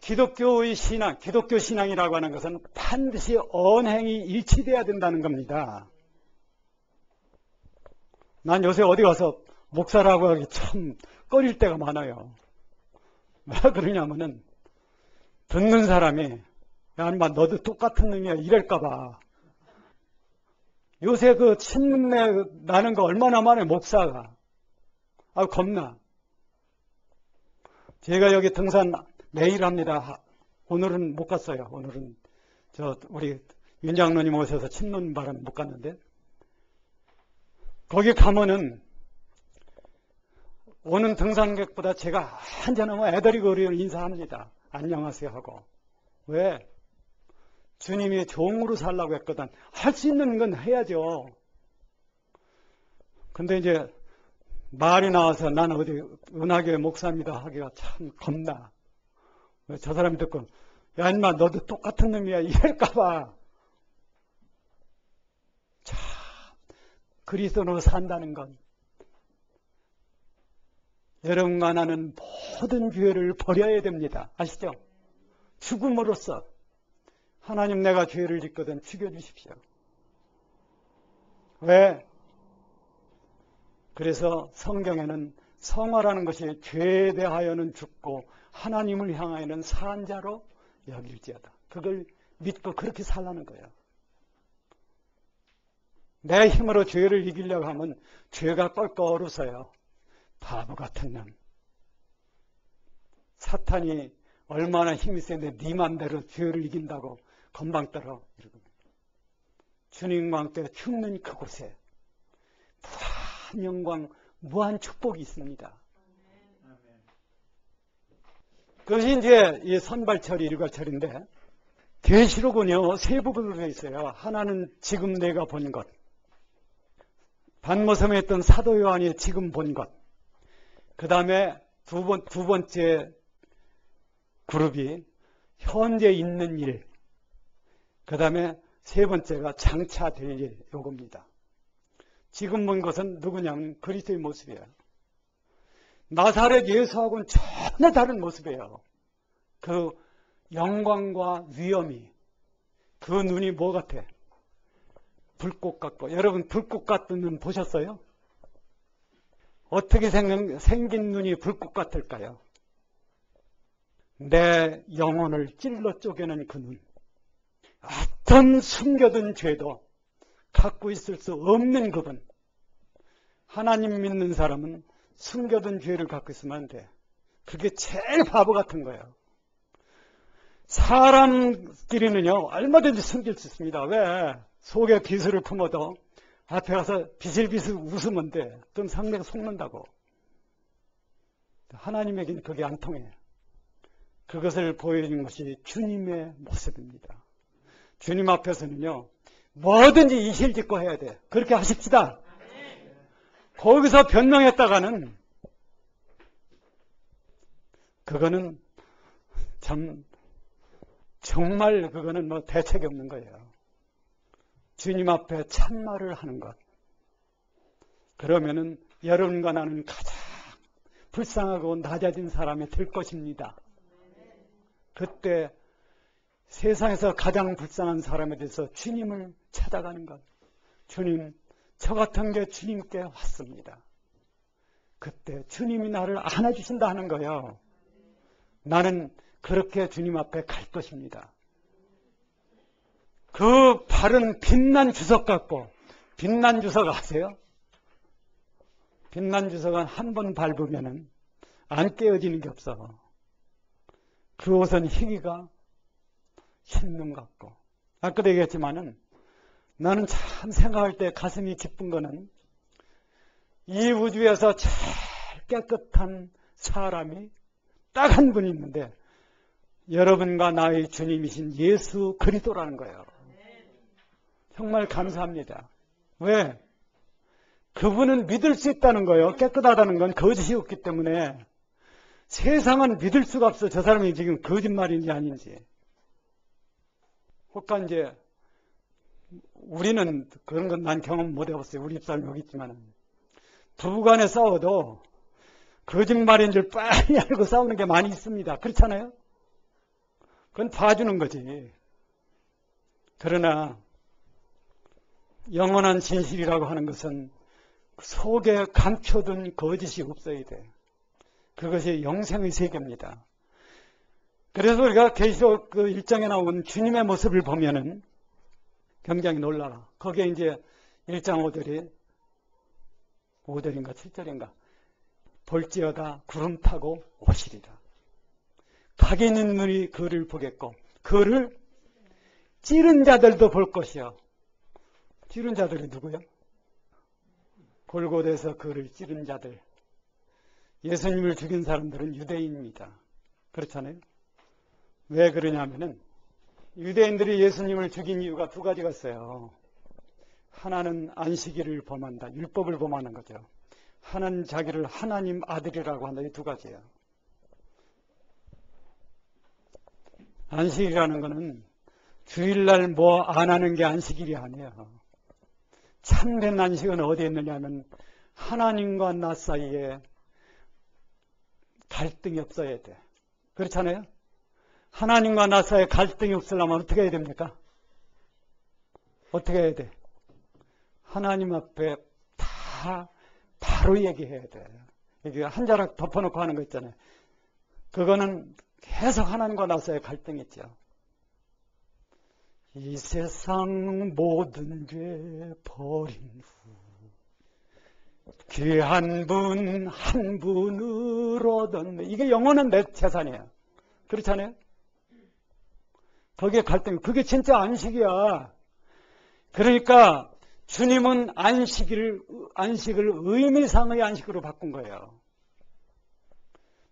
[SPEAKER 1] 기독교의 신앙, 기독교 신앙이라고 하는 것은 반드시 언행이 일치돼야 된다는 겁니다. 난 요새 어디 가서 목사라고 하기 참 꺼릴 때가 많아요. 왜 그러냐면은 듣는 사람이 야 인마 너도 똑같은 놈이야 이럴까봐. 요새 그 친문내 나는 거 얼마나 많아요. 목사가. 겁나. 제가 여기 등산 매일 합니다. 오늘은 못 갔어요. 오늘은 우리 윤 장로님 오셔서 친문 바람 못 갔는데 거기 오는 등산객보다 제가 한잔하면 애들이 거리를 인사합니다. 안녕하세요 하고. 왜? 주님이 종으로 살라고 했거든. 할 수 있는 건 해야죠. 근데 이제 말이 나와서 나는 어디 은하교회 목사입니다 하기가 참 겁나. 저 사람이 듣고 야 인마 너도 똑같은 놈이야 이럴까봐. 참 그리스도로 산다는 건 여러분과 나는 모든 죄를 버려야 됩니다. 아시죠? 죽음으로써 하나님 내가 죄를 짓거든 죽여주십시오. 왜? 그래서 성경에는 성화라는 것이 죄에 대하여는 죽고 하나님을 향하여는 산 자로 여길지어다. 그걸 믿고 그렇게 살라는 거예요. 내 힘으로 죄를 이기려고 하면 죄가 껄껄 웃어요. 바보 같은 놈. 사탄이 얼마나 힘이 센데 네 맘대로 죄를 이긴다고 건방 떨어. 주님과 함께 죽는 그곳에 무한 영광, 무한 축복이 있습니다. 그것이 이제 이 선발처리, 일괄처리인데 계시록은요 세 부분으로 되어 있어요. 하나는 지금 내가 본 것, 반모섬에 있던 사도 요한이 지금 본 것, 그 다음에 두 번째 그룹이 현재 있는 일, 그 다음에 세 번째가 장차 될 일, 요겁니다. 지금 본 것은 누구냐면 그리스도의 모습이에요. 나사렛 예수하고는 전혀 다른 모습이에요. 그 영광과 위엄이, 그 눈이 뭐 같아? 불꽃 같고. 여러분 불꽃 같은 눈 보셨어요? 어떻게 생긴 눈이 불꽃 같을까요? 내 영혼을 찔러 쪼개는 그 눈. 어떤 숨겨둔 죄도 갖고 있을 수 없는 그분. 하나님 믿는 사람은 숨겨둔 죄를 갖고 있으면 안 돼. 그게 제일 바보 같은 거예요. 사람끼리는요 얼마든지 숨길 수 있습니다. 왜? 속에 비수를 품어도 앞에 가서 비실비실 웃으면 돼. 그럼 상대가 속는다고. 하나님에게는 그게 안 통해. 그것을 보여주는 것이 주님의 모습입니다. 주님 앞에서는요 뭐든지 이실직고 해야 돼. 그렇게 하십시다. 거기서 변명했다가는 그거는 정말 그거는 뭐 대책이 없는 거예요. 주님 앞에 참말을 하는 것. 그러면은 여러분과 나는 가장 불쌍하고 낮아진 사람이 될 것입니다. 그때 세상에서 가장 불쌍한 사람에 대해서 주님을 찾아가는 것. 주님, 저 같은 게 주님께 왔습니다. 그때 주님이 나를 안아주신다 하는 거예요. 나는 그렇게 주님 앞에 갈 것입니다. 그 발은 빛난 주석 같고, 빛난 주석 아세요? 빛난 주석은 한 번 밟으면 안 깨어지는 게 없어. 그 옷은 희기가 신는 것 같고. 아까도 얘기했지만은 나는 참 생각할 때 가슴이 기쁜 거는 이 우주에서 제일 깨끗한 사람이 딱 한 분이 있는데 여러분과 나의 주님이신 예수 그리스도라는 거예요. 정말 감사합니다. 왜? 그분은 믿을 수 있다는 거예요. 깨끗하다는 건 거짓이 없기 때문에 세상은 믿을 수가 없어. 저 사람이 지금 거짓말인지 아닌지. 혹간 이제 우리는 그런 건 난 경험 못 해봤어요. 우리 집사람 여기 있지만 부부간에 싸워도 거짓말인 줄 빨리 알고 싸우는 게 많이 있습니다. 그렇잖아요? 그건 봐주는 거지. 그러나 영원한 진실이라고 하는 것은 속에 감춰둔 거짓이 없어야 돼. 그것이 영생의 세계입니다. 그래서 우리가 계시록 그 1장에 나온 주님의 모습을 보면은 굉장히 놀라라. 거기에 이제 1장 5절인가 7절인가 볼지어다 구름 타고 오시리라. 각이 있는 눈이 그를 보겠고 그를 찌른 자들도 볼 것이요. 찌른 자들이 누구요? 골고다에서 그를 찌른 자들. 예수님을 죽인 사람들은 유대인입니다. 그렇잖아요? 왜 그러냐면은 유대인들이 예수님을 죽인 이유가 두 가지가 있어요. 하나는 안식일을 범한다. 율법을 범하는 거죠. 하나는 자기를 하나님 아들이라고 한다. 이 두 가지예요. 안식일이라는 거는 주일날 뭐 안 하는 게 안식일이 아니에요. 참된 안식은 어디에 있느냐 하면 하나님과 나 사이에 갈등이 없어야 돼. 그렇잖아요? 하나님과 나 사이에 갈등이 없으려면 어떻게 해야 됩니까? 어떻게 해야 돼? 하나님 앞에 다 바로 얘기해야 돼. 이게 한 자락 덮어놓고 하는 거 있잖아요. 그거는 계속 하나님과 나 사이에 갈등이 있죠. 이 세상 모든 죄 버린 후 귀한 분 한 분을 얻었네. 이게 영원한 내 재산이에요. 그렇잖아요? 거기에 갈등, 그게 진짜 안식이야. 그러니까 주님은 안식을 의미상의 안식으로 바꾼 거예요.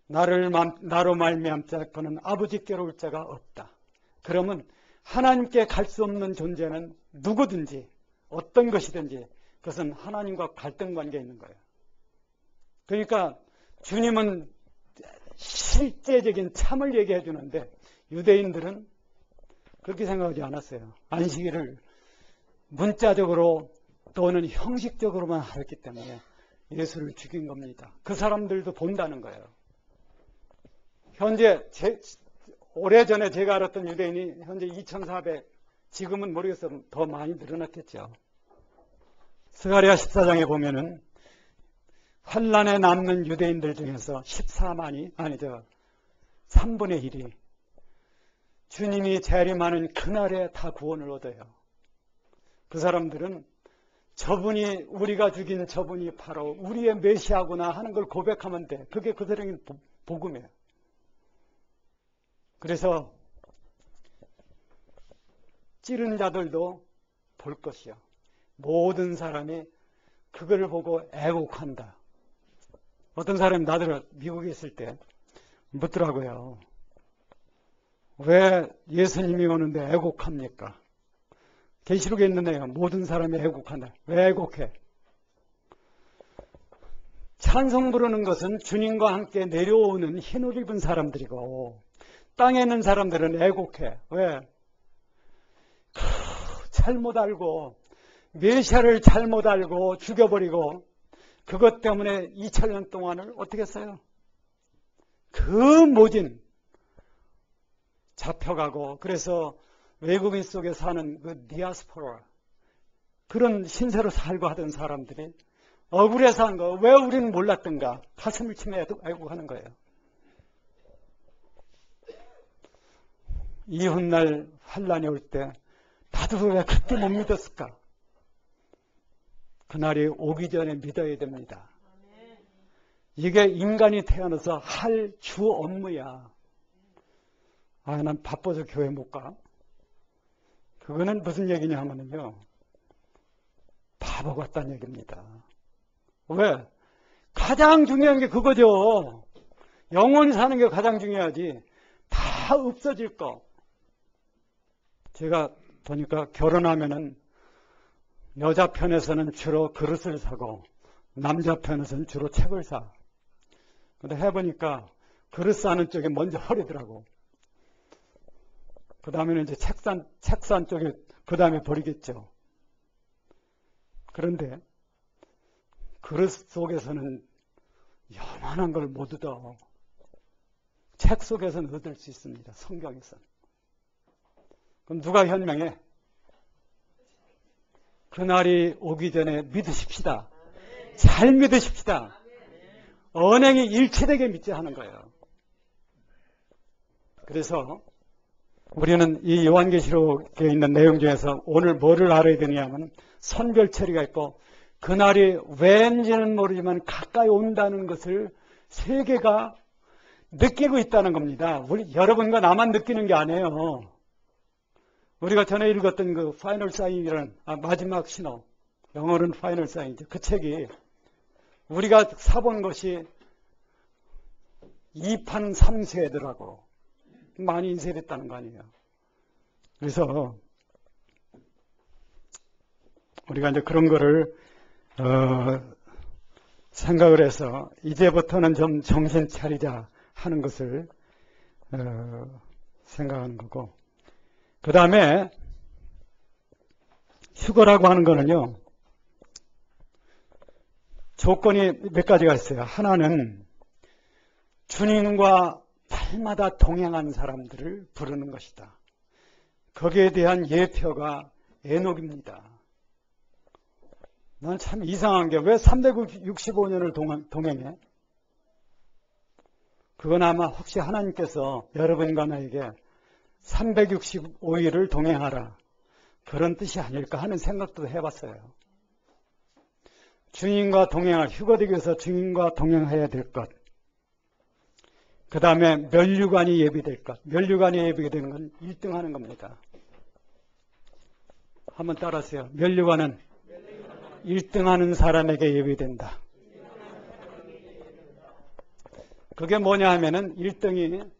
[SPEAKER 1] 나로 말미암자고는 아버지께로 올 자가 없다. 그러면 하나님께 갈 수 없는 존재는 누구든지 어떤 것이든지 그것은 하나님과 갈등 관계에 있는 거예요. 그러니까 주님은 실제적인 참을 얘기해 주는데 유대인들은 그렇게 생각하지 않았어요. 안식일을 문자적으로 또는 형식적으로만 하였기 때문에 예수를 죽인 겁니다. 그 사람들도 본다는 거예요. 현재 오래전에 제가 알았던 유대인이 현재 2400, 지금은 모르겠어요. 더 많이 늘어났겠죠. 스가랴 14장에 보면은 환란에 남는 유대인들 중에서 14만이, 3분의 1이 주님이 재림하는 그날에 다 구원을 얻어요. 그 사람들은 저분이, 우리가 죽인 저분이 바로 우리의 메시아구나 하는 걸 고백하면 돼. 그게 그 사람의 복음이에요. 그래서 찌른 자들도 볼 것이요. 모든 사람이 그걸 보고 애곡한다. 어떤 사람이 나들 미국에 있을 때 묻더라고요. 왜 예수님이 오는데 애곡합니까? 계시록에 있는데요. 모든 사람이 애곡한다. 왜 애곡해? 찬송 부르는 것은 주님과 함께 내려오는 흰옷 입은 사람들이고 땅에 있는 사람들은 애곡해. 왜? 잘못 알고 메시아를 잘못 알고 죽여버리고 그것 때문에 2000년 동안을 어떻게 했어요? 그 모진 잡혀가고, 그래서 외국인 속에 사는 그 디아스포라, 그런 신세로 살고 하던 사람들이 억울해서 한 거, 왜 우리는 몰랐던가 가슴을 치며 알고 하는 거예요. 이훗날 환란이 올 때 나도 왜 그때 못 믿었을까? 그날이 오기 전에 믿어야 됩니다. 이게 인간이 태어나서 할 주 업무야. 아, 난 바빠서 교회 못 가. 그거는 무슨 얘기냐 하면요, 바보 같다는 얘기입니다. 왜? 가장 중요한 게 그거죠. 영원히 사는 게 가장 중요하지. 다 없어질 거. 제가 보니까 결혼하면은 여자 편에서는 주로 그릇을 사고 남자 편에서는 주로 책을 사. 근데 해보니까 그릇 사는 쪽에 먼저 버리더라고. 그 다음에는 이제 책 산 쪽에 그 다음에 버리겠죠. 그런데 그릇 속에서는 요만한 걸 못 얻어. 책 속에서는 얻을 수 있습니다. 성경에서는. 그럼 누가 현명해? 그날이 오기 전에 믿으십시다. 잘 믿으십시다. 언행이 일체되게 믿지 하는 거예요. 그래서 우리는 이 요한계시록에 있는 내용 중에서 오늘 뭐를 알아야 되냐면 선별처리가 있고, 그날이 왠지는 모르지만 가까이 온다는 것을 세계가 느끼고 있다는 겁니다. 우리 여러분과 나만 느끼는 게 아니에요. 우리가 전에 읽었던 그 파이널 사인이라는 마지막 신호, 영어로는 파이널 사인이죠. 그 책이 우리가 사본 것이 2판 3세더라고. 많이 인쇄됐다는 거 아니에요. 그래서 우리가 이제 그런 거를 생각을 해서 이제부터는 좀 정신 차리자 하는 것을 생각하는 거고, 그 다음에 휴거라고 하는 거는요, 조건이 몇 가지가 있어요. 하나는 주님과 날마다 동행한 사람들을 부르는 것이다. 거기에 대한 예표가 에녹입니다. 난 참 이상한 게 왜 365년을 동행해? 그건 아마 혹시 하나님께서 여러분과 나에게 365일을 동행하라, 그런 뜻이 아닐까 하는 생각도 해봤어요. 주님과 동행할, 휴거되기 위해서 주님과 동행해야 될 것, 그 다음에 면류관이 예비될 것. 면류관이 예비되는 건 1등 하는 겁니다. 한번 따라하세요. 면류관은 1등 하는 사람에게 예비된다. 그게 뭐냐 하면은 1등이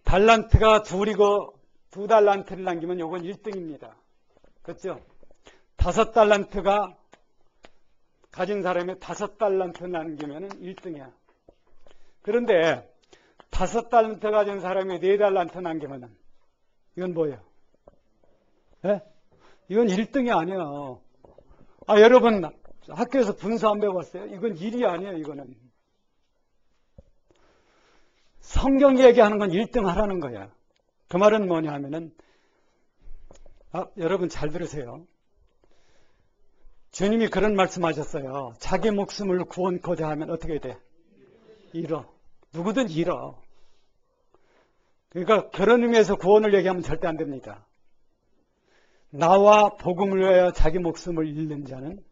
[SPEAKER 1] 달란트가 둘이고 2달란트를 남기면 요건 1등입니다. 그렇죠? 5달란트가 가진 사람이 5달란트 남기면 1등이야. 그런데 5달란트 가진 사람이 4달란트 남기면 이건 뭐예요? 네? 이건 1등이 아니야. 여러분 학교에서 분수 안 배워봤어요? 이건 1이 아니에요. 이거는 성경이 얘기하는 건 1등 하라는 거야. 그 말은 뭐냐 하면은, 여러분 잘 들으세요. 주님이 그런 말씀하셨어요. 자기 목숨을 구원코자 하면 어떻게 돼? 잃어. 누구든 잃어. 그러니까 그런 의미에서 구원을 얘기하면 절대 안 됩니다. 나와 복음을 위하여 자기 목숨을 잃는 자는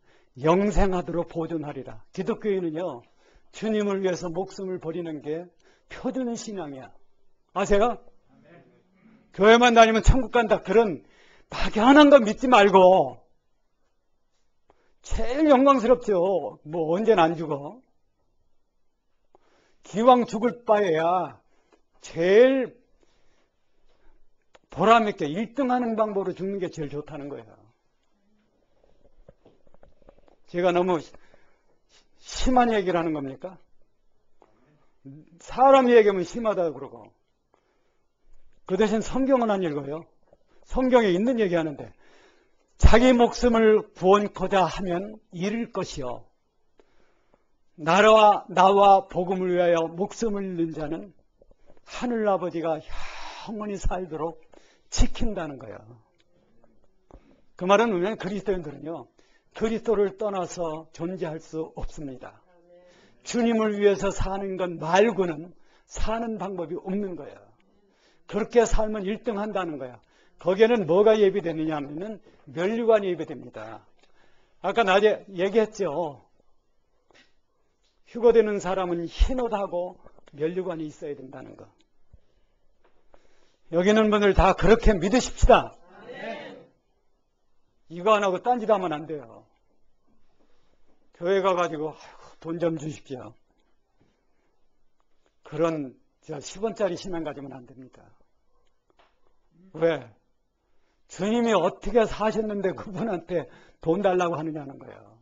[SPEAKER 1] 영생하도록 보존하리라. 기독교인은요, 주님을 위해서 목숨을 버리는 게 표준 신앙이야. 아세요? 교회만 다니면 천국 간다, 그런 막연한 거 믿지 말고, 제일 영광스럽죠. 뭐 언제는 안 죽어. 기왕 죽을 바에야 제일 보람있게 1등하는 방법으로 죽는 게 제일 좋다는 거예요. 제가 너무 심한 얘기를 하는 겁니까? 사람 얘기하면 심하다고 그러고, 그 대신 성경은 안 읽어요. 성경에 있는 얘기하는데, 자기 목숨을 구원코자 하면 잃을 것이요, 나와 복음을 위하여 목숨을 잃는 자는 하늘아버지가 영원히 살도록 지킨다는 거예요. 그 말은 뭐냐면 그리스도인들은요, 그리스도를 떠나서 존재할 수 없습니다. 주님을 위해서 사는 것 말고는 사는 방법이 없는 거예요. 그렇게 살면 1등 한다는 거야. 거기에는 뭐가 예비되느냐 하면은 면류관이 예비됩니다. 아까 낮에 얘기했죠. 휴거되는 사람은 흰옷하고 면류관이 있어야 된다는 거. 여기 있는 분들 다 그렇게 믿으십시다. 이거 안 하고 딴짓 하면 안 돼요. 교회 가가지고 돈 좀 주십시오. 그런 10원짜리 신앙 가지면 안 됩니다. 왜? 주님이 어떻게 사셨는데 그분한테 돈 달라고 하느냐는 거예요.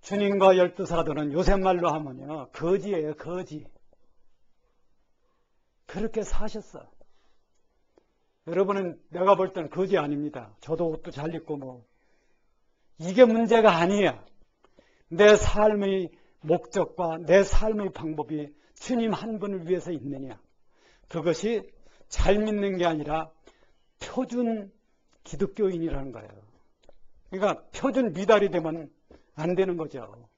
[SPEAKER 1] 주님과 12사도는 요새 말로 하면요, 거지예요, 거지. 그렇게 사셨어. 여러분은 내가 볼 때는 거지 아닙니다. 저도 옷도 잘 입고 뭐. 이게 문제가 아니야. 내 삶의 목적과 내 삶의 방법이 주님 한 분을 위해서 있느냐. 그것이 잘 믿는 게 아니라 표준 기독교인이라는 거예요. 그러니까 표준 미달이 되면 안 되는 거죠.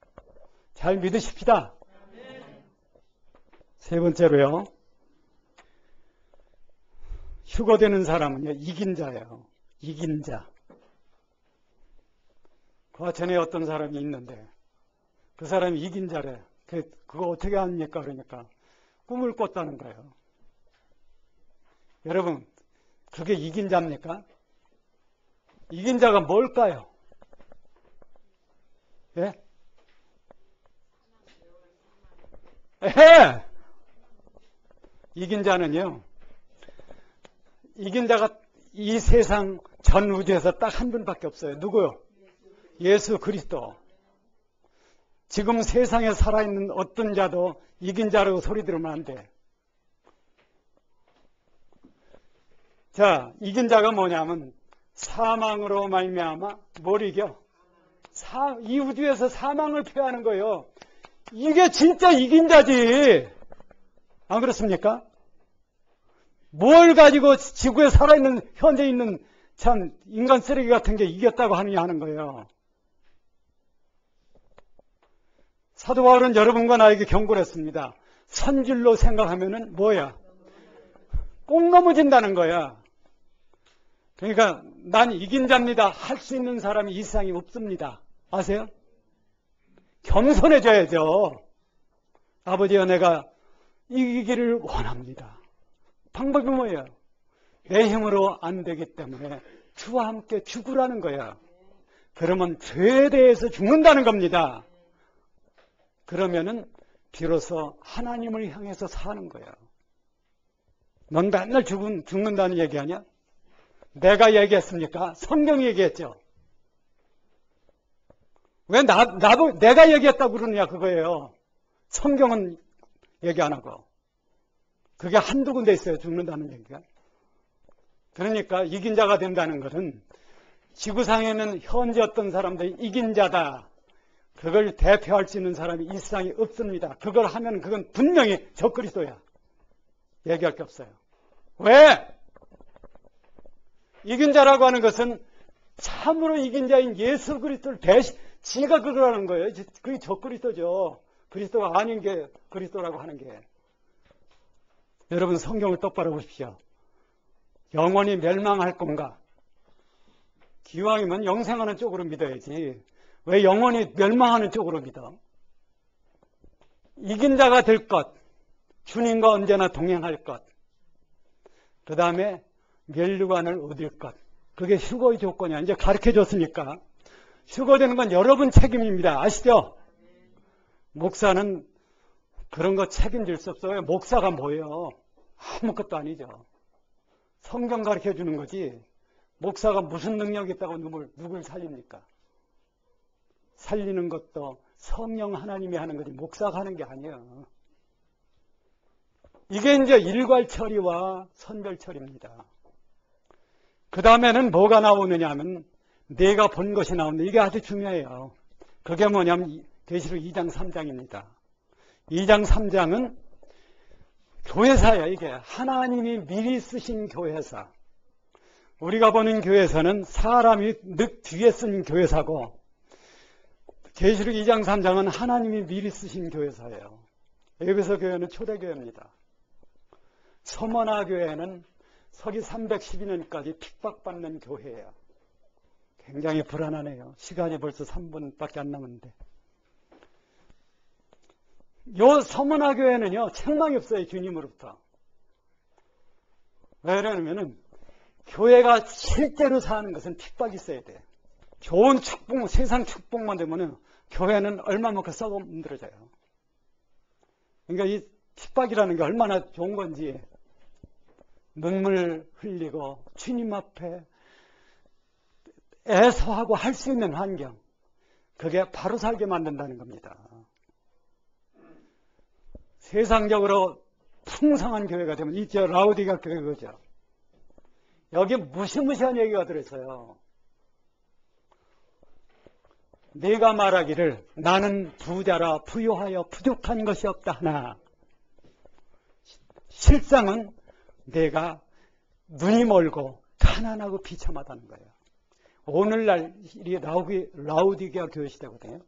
[SPEAKER 1] 잘 믿으십시다. 세 번째로요. 휴거되는 사람은요, 이긴 자예요. 이긴 자. 그 전에 어떤 사람이 있는데 그 사람이 이긴 자래. 그거 어떻게 합니까? 그러니까 꿈을 꿨다는 거예요. 여러분, 그게 이긴 자입니까? 이긴 자가 뭘까요? 예? 이긴 자는요, 이긴 자가 이 세상 전 우주에서 딱 한 분밖에 없어요. 누구요? 예수 그리스도. 지금 세상에 살아있는 어떤 자도 이긴 자라고 소리 들으면 안 돼. 자, 이긴 자가 뭐냐면 사망으로 말미암아 뭘 이겨? 이 우주에서 사망을 패하는 거예요. 이게 진짜 이긴 자지. 안 그렇습니까? 뭘 가지고 지구에 살아있는 현재 있는 참 인간 쓰레기 같은 게 이겼다고 하느냐 하는 거예요. 사도 바울은 여러분과 나에게 경고를 했습니다. 선줄로 생각하면은 뭐야? 꼭 넘어진다는 거야. 그러니까 난 이긴 자입니다. 할 수 있는 사람이 이 세상에 없습니다. 아세요? 겸손해져야죠. 아버지여, 내가 이기기를 원합니다. 방법이 뭐예요? 내 힘으로 안 되기 때문에 주와 함께 죽으라는 거야. 그러면 죄에 대해서 죽는다는 겁니다. 그러면은 비로소 하나님을 향해서 사는 거야. 넌 맨날 죽는다는 얘기하냐? 내가 얘기했습니까? 성경이 얘기했죠. 왜 내가 얘기했다고 그러느냐 그거예요. 성경은 얘기 안 하고. 그게 한두 군데 있어요. 죽는다는 얘기가. 그러니까 이긴 자가 된다는 것은 지구상에는 현재 어떤 사람들이 이긴 자다. 그걸 대표할 수 있는 사람이 이 세상에 없습니다. 그걸 하면 그건 분명히 적그리스도야. 얘기할 게 없어요. 왜? 이긴 자라고 하는 것은 참으로 이긴 자인 예수 그리스도를 지가 그걸 하는 거예요. 그게 적그리스도죠. 그리스도가 아닌 게 그리스도라고 하는 게. 여러분 성경을 똑바로 보십시오. 영원히 멸망할 건가? 기왕이면 영생하는 쪽으로 믿어야지. 왜 영원히 멸망하는 쪽으로 믿어? 이긴 자가 될 것, 주님과 언제나 동행할 것, 그 다음에 면류관을 얻을 것. 그게 휴거의 조건이야. 이제 가르쳐 줬으니까. 휴거되는 건 여러분 책임입니다. 아시죠? 목사는 그런 거 책임질 수 없어요. 목사가 뭐예요? 아무것도 아니죠. 성경 가르쳐 주는 거지. 목사가 무슨 능력이 있다고 누굴 살립니까? 살리는 것도 성령 하나님이 하는 거지 목사가 하는 게 아니에요. 이게 이제 일괄 처리와 선별 처리입니다. 그 다음에는 뭐가 나오느냐 하면 내가 본 것이 나오는데 이게 아주 중요해요. 그게 뭐냐면 계시록 2장 3장입니다. 2장 3장은 교회사예요. 이게 하나님이 미리 쓰신 교회사. 우리가 보는 교회사는 사람이 늑 뒤에 쓴 교회사고, 계시록 2장 3장은 하나님이 미리 쓰신 교회사예요. 에베소 교회는 초대교회입니다. 서머나 교회는 서기 312년까지 핍박받는 교회예요. 굉장히 불안하네요. 시간이 벌써 3분밖에 안 남았는데. 요 서머나 교회는요, 책망이 없어요. 주님으로부터. 왜 그러냐면은 교회가 실제로 사는 것은 핍박이 있어야 돼요. 좋은 축복, 세상 축복만 되면은 교회는 얼마만큼 썩어 문드러져요. 그러니까 이 핍박이라는 게 얼마나 좋은 건지 눈물 흘리고 주님 앞에 애서하고 할 수 있는 환경, 그게 바로 살게 만든다는 겁니다. 세상적으로 풍성한 교회가 되면 이제 라우디가 교회 그거죠. 여기 무시무시한 얘기가 들어있어요. 네가 말하기를 나는 부자라 부요하여 부족한 것이 없다 하나, 실상은 내가 눈이 멀고 가난하고 비참하다는 거예요. 오늘날 이 라우디게아 교회 시대거든요.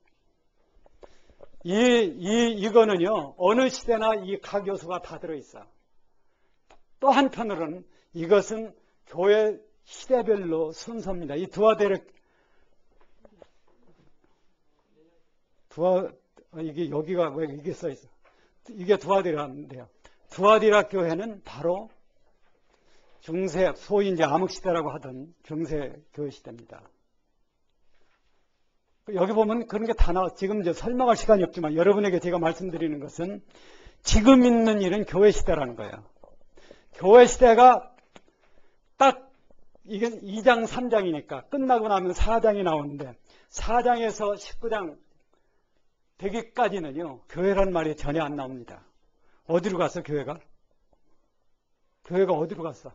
[SPEAKER 1] 이거는요, 어느 시대나 이 각 요소가 다 들어있어. 또 한편으로는 이것은 교회 시대별로 순서입니다. 이 이게 여기가 왜 이게 써 있어? 이게 두아디라인데요. 두아디라 교회는 바로 중세, 소위 이제 암흑시대라고 하던 중세 교회 시대입니다. 여기 보면 그런 게 다 나와. 지금 이제 설명할 시간이 없지만 여러분에게 제가 말씀드리는 것은 지금 있는 일은 교회 시대라는 거예요. 교회 시대가 딱 이게 2장 3장이니까 끝나고 나면 4장이 나오는데 4장에서 19장 되기까지는요, 교회란 말이 전혀 안 나옵니다. 어디로 갔어, 교회가? 교회가 어디로 갔어?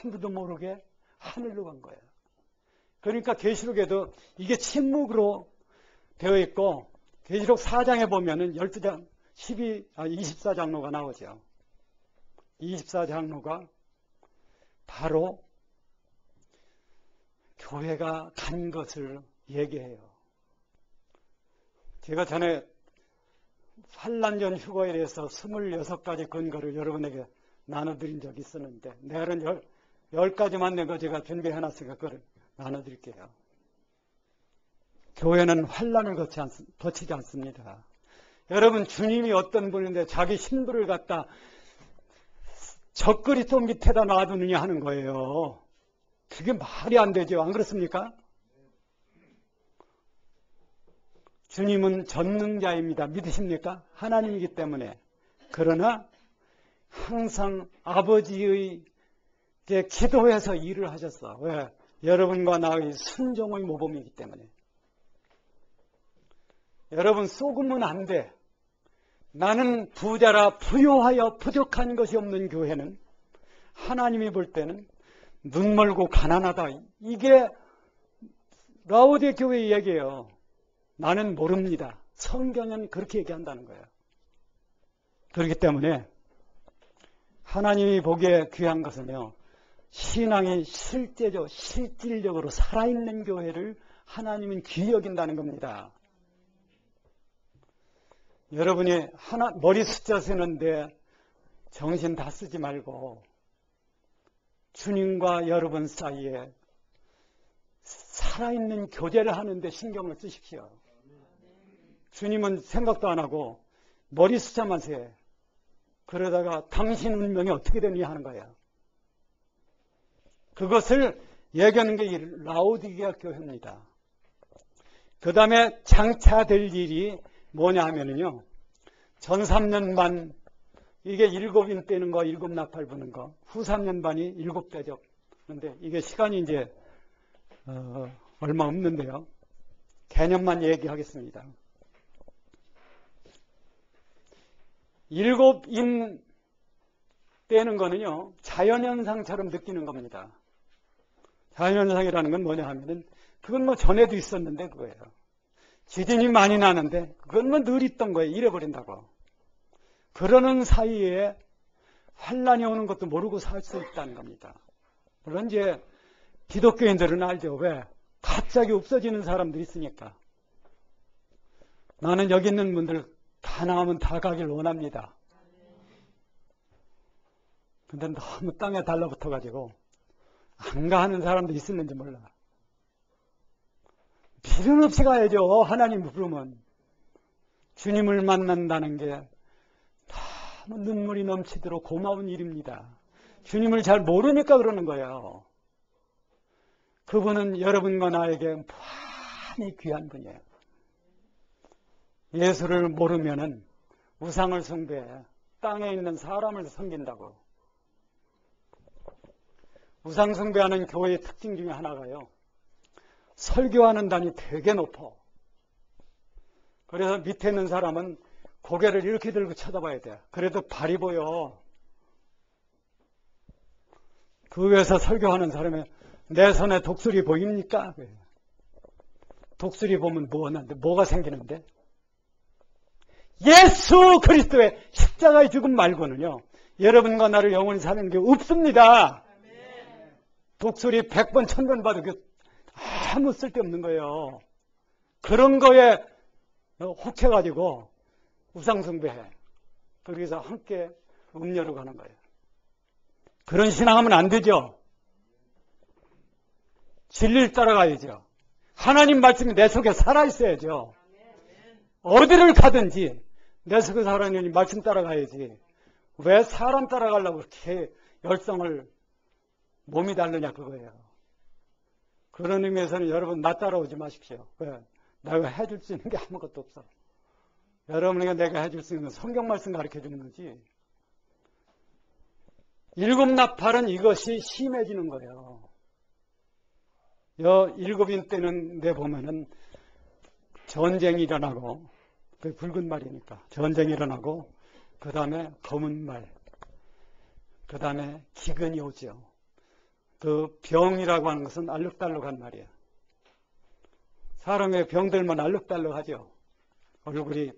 [SPEAKER 1] 아무도 모르게 하늘로 간 거예요. 그러니까 계시록에도 이게 침묵으로 되어 있고, 계시록 4장에 보면은 12장, 24장로가 나오죠. 24장로가 바로 교회가 간 것을 얘기해요. 제가 전에 환란전 휴거에 대해서 26가지 근거를 여러분에게 나눠드린 적이 있었는데, 내일은 10가지만 내가 제가 준비해놨으니까 그걸 나눠드릴게요. 교회는 환란을 거치지 않습니다. 여러분, 주님이 어떤 분인데 자기 신부를 갖다 적그리스도 밑에다 놔두느냐 하는 거예요. 그게 말이 안 되죠. 안 그렇습니까? 주님은 전능자입니다. 믿으십니까? 하나님이기 때문에. 그러나 항상 아버지의 기도해서 일을 하셨어. 왜? 여러분과 나의 순종의 모범이기 때문에. 여러분, 속으면 안 돼. 나는 부자라 부요하여 부족한 것이 없는 교회는 하나님이 볼 때는 눈멀고 가난하다. 이게 라오디게 교회의 얘기예요. 나는 모릅니다. 성경은 그렇게 얘기한다는 거예요. 그렇기 때문에 하나님이 보기에 귀한 것은요, 신앙이 실질적으로 살아있는 교회를 하나님은 귀히 여긴다는 겁니다. 여러분이 머리 숫자 세는데 정신 다 쓰지 말고 주님과 여러분 사이에 살아있는 교제를 하는데 신경을 쓰십시오. 주님은 생각도 안 하고 머리 숫자만 세. 그러다가 당신 운명이 어떻게 되느냐 하는 거예요. 그것을 얘기하는 게 이 라오디게아 교회입니다. 그 다음에 장차될 일이 뭐냐 하면은요, 전 3년 반, 이게 7인 떼는 거, 7 나팔 부는 거, 후 3년 반이 7 대접. 그런데 이게 시간이 이제, 얼마 없는데요. 개념만 얘기하겠습니다. 7인 떼는 거는요, 자연현상처럼 느끼는 겁니다. 자연현상이라는 건 뭐냐 하면은, 그건 뭐 전에도 있었는데 그거예요. 지진이 많이 나는데 그건 뭐 늘 있던 거예요. 잃어버린다고. 그러는 사이에 환란이 오는 것도 모르고 살 수 있다는 겁니다. 물론 이제 기독교인들은 알죠. 왜? 갑자기 없어지는 사람들이 있으니까. 나는 여기 있는 분들 다 나오면 다 가길 원합니다. 근데 너무 땅에 달라붙어가지고 안 가는 사람도 있었는지 몰라. 미련 없이 가야죠. 하나님 부르면. 주님을 만난다는 게 너무 눈물이 넘치도록 고마운 일입니다. 주님을 잘 모르니까 그러는 거예요. 그분은 여러분과 나에게 무한히 귀한 분이에요. 예수를 모르면은 우상을 숭배해. 땅에 있는 사람을 섬긴다고. 우상 숭배하는 교회의 특징 중에 하나가요. 설교하는 단이 되게 높아. 그래서 밑에 있는 사람은 고개를 이렇게 들고 쳐다봐야 돼. 그래도 발이 보여. 그 위에서 설교하는 사람이 내 손에 독수리 보입니까? 독수리 보면 뭐가 생기는데? 예수 그리스도의 십자가의 죽음 말고는요. 여러분과 나를 영원히 사는 게 없습니다. 독수리 100번 1000번 봐도 아무 쓸데없는 거예요. 그런 거에 혹해가지고 우상숭배해. 그래서 함께 음료로 가는 거예요. 그런 신앙하면 안 되죠. 진리를 따라가야죠. 하나님 말씀이 내 속에 살아있어야죠. 어디를 가든지 내 속에 살아있는 말씀 따라가야지. 왜 사람 따라가려고 그렇게 열성을 몸이 다르냐 그거예요. 그런 의미에서는 여러분 나 따라오지 마십시오. 왜? 내가 해줄 수 있는 게 아무것도 없어. 여러분에게 내가 해줄 수 있는 성경 말씀 가르쳐 주는 거지. 일곱 나팔은 이것이 심해지는 거예요. 일곱인 때는 내 보면은 전쟁이 일어나고, 그 붉은 말이니까 전쟁이 일어나고, 그 다음에 검은 말, 그 다음에 기근이 오죠. 그 병이라고 하는 것은 알록달록한 말이에요. 사람의 병들면 알록달록하죠. 얼굴이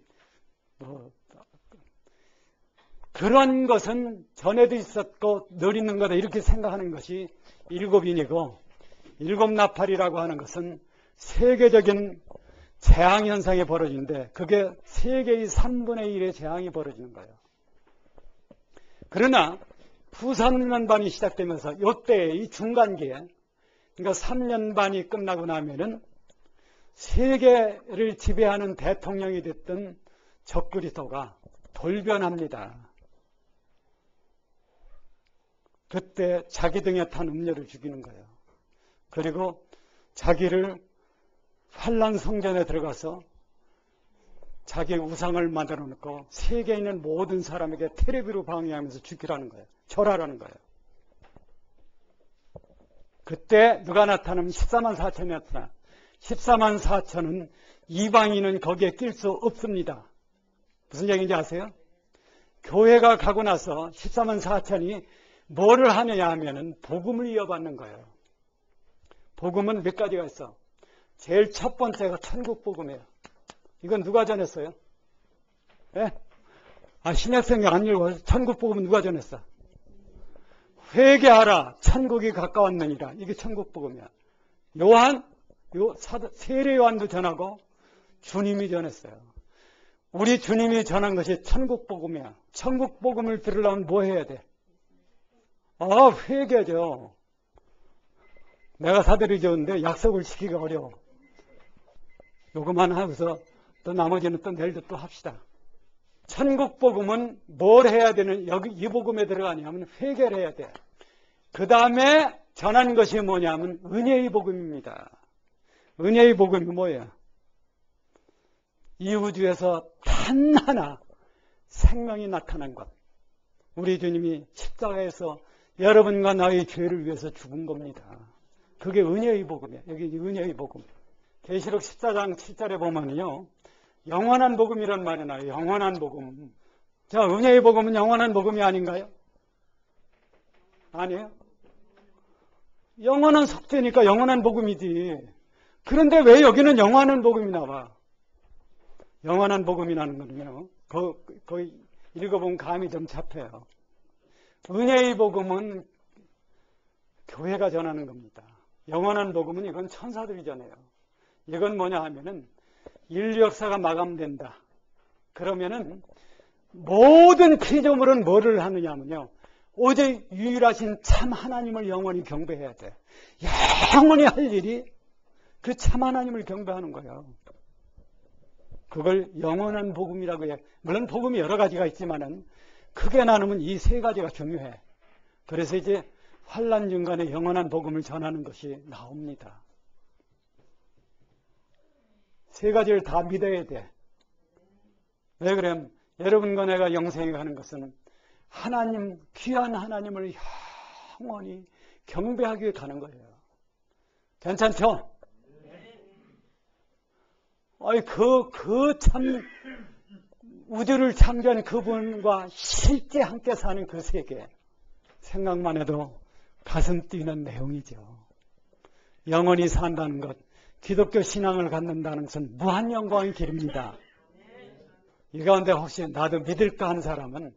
[SPEAKER 1] 그런 것은 전에도 있었고 늘 있는 거다 이렇게 생각하는 것이 일곱인이고, 일곱 나팔이라고 하는 것은 세계적인 재앙현상이 벌어지는데 그게 세계의 3분의 1의 재앙이 벌어지는 거예요. 그러나 후 3년 반이 시작되면서 이때의 이 중간기에, 그러니까 3년 반이 끝나고 나면은 세계를 지배하는 대통령이 됐던 적그리스도가 돌변합니다. 그때 자기 등에 탄 음료를 죽이는 거예요. 그리고 자기를 환란 성전에 들어가서 자기 우상을 만들어 놓고 세계에 있는 모든 사람에게 테레비로 방해하면서 죽이라는 거예요. 절하라는 거예요. 그때 누가 나타나면 14만 4천이 나타나. 14만 4천은 이방인은 거기에 낄 수 없습니다. 무슨 얘기인지 아세요? 교회가 가고 나서 14만 4천이 뭐를 하느냐 하면은 복음을 이어받는 거예요. 복음은 몇 가지가 있어. 제일 첫 번째가 천국 복음이에요. 이건 누가 전했어요? 예? 신약성경 안 읽어. 천국 복음은 누가 전했어? 회개하라. 천국이 가까웠느니라. 이게 천국 복음이야. 요한, 세례 요한도 전하고 주님이 전했어요. 우리 주님이 전한 것이 천국 복음이야. 천국 복음을 들으려면 뭐 해야 돼? 회개죠. 내가 사들이 좋은데 약속을 지키기가 어려워. 요것만 하고서 또 나머지는 또 내일도 또 합시다. 천국 복음은 뭘 해야 되는, 여기 이 복음에 들어가냐면 회개를 해야 돼. 그 다음에 전한 것이 뭐냐면 은혜의 복음입니다. 은혜의 복음이 뭐예요? 이 우주에서 단 하나 생명이 나타난 것. 우리 주님이 십자가에서 여러분과 나의 죄를 위해서 죽은 겁니다. 그게 은혜의 복음이에요. 여기 은혜의 복음. 계시록 14장 7절에 보면요, 영원한 복음이란 말이 나요. 영원한 복음. 자, 은혜의 복음은 영원한 복음이 아닌가요? 아니에요? 영원한 속죄니까 영원한 복음이지. 그런데 왜 여기는 영원한 복음이 나와? 영원한 복음이라는 거는요, 거의 읽어보면 감이 좀 잡혀요. 은혜의 복음은 교회가 전하는 겁니다. 영원한 복음은 이건 천사들이 전해요. 이건 뭐냐 하면은 인류 역사가 마감된다. 그러면은 모든 피조물은 뭐를 하느냐 하면요, 오직 유일하신 참 하나님을 영원히 경배해야 돼. 영원히 할 일이 그 참 하나님을 경배하는 거예요. 그걸 영원한 복음이라고 해. 물론 복음이 여러 가지가 있지만은 크게 나누면 이 세 가지가 중요해. 그래서 이제 환난 중간에 영원한 복음을 전하는 것이 나옵니다. 세 가지를 다 믿어야 돼. 왜 그럼 여러분과 내가 영생에 가는 것은 하나님, 귀한 하나님을 영원히 경배하기 위해 가는 거예요. 괜찮죠? 아니, 참, 우주를 창조한 그분과 실제 함께 사는 그 세계. 생각만 해도 가슴 뛰는 내용이죠. 영원히 산다는 것, 기독교 신앙을 갖는다는 것은 무한 영광의 길입니다. 이 가운데 혹시 나도 믿을까 하는 사람은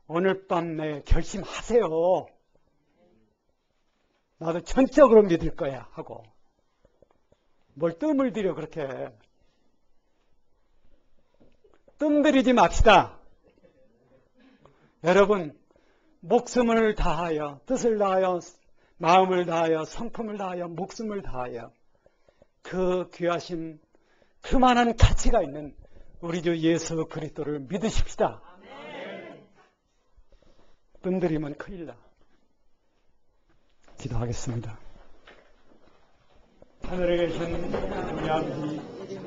[SPEAKER 1] 오늘 밤 내 결심하세요. 나도 전적으로 믿을 거야 하고. 뭘 뜸을 들여 그렇게 해. 뜸 들이지 맙시다. 여러분, 목숨을 다하여, 뜻을 다하여, 마음을 다하여, 성품을 다하여, 목숨을 다하여 그 귀하신 그만한 가치가 있는 우리 주 예수 그리스도를 믿으십시다. 뜸 들이면 큰일 나. 기도하겠습니다. 하늘에 계신 우리 아버지,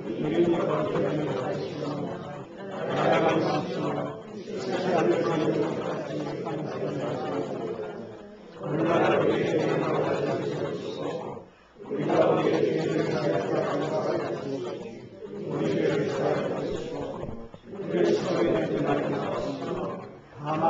[SPEAKER 1] 이름이 거룩하게 하시옵소서. 나라가 임하시오. 뜻이 하늘에서 같이 오늘날 우리에게 나와주시옵소서. 우리가 우리의 죄를 사하여 우리를 사하여 주시고 우리를 시험에 들지 말게 하시옵소서. 다만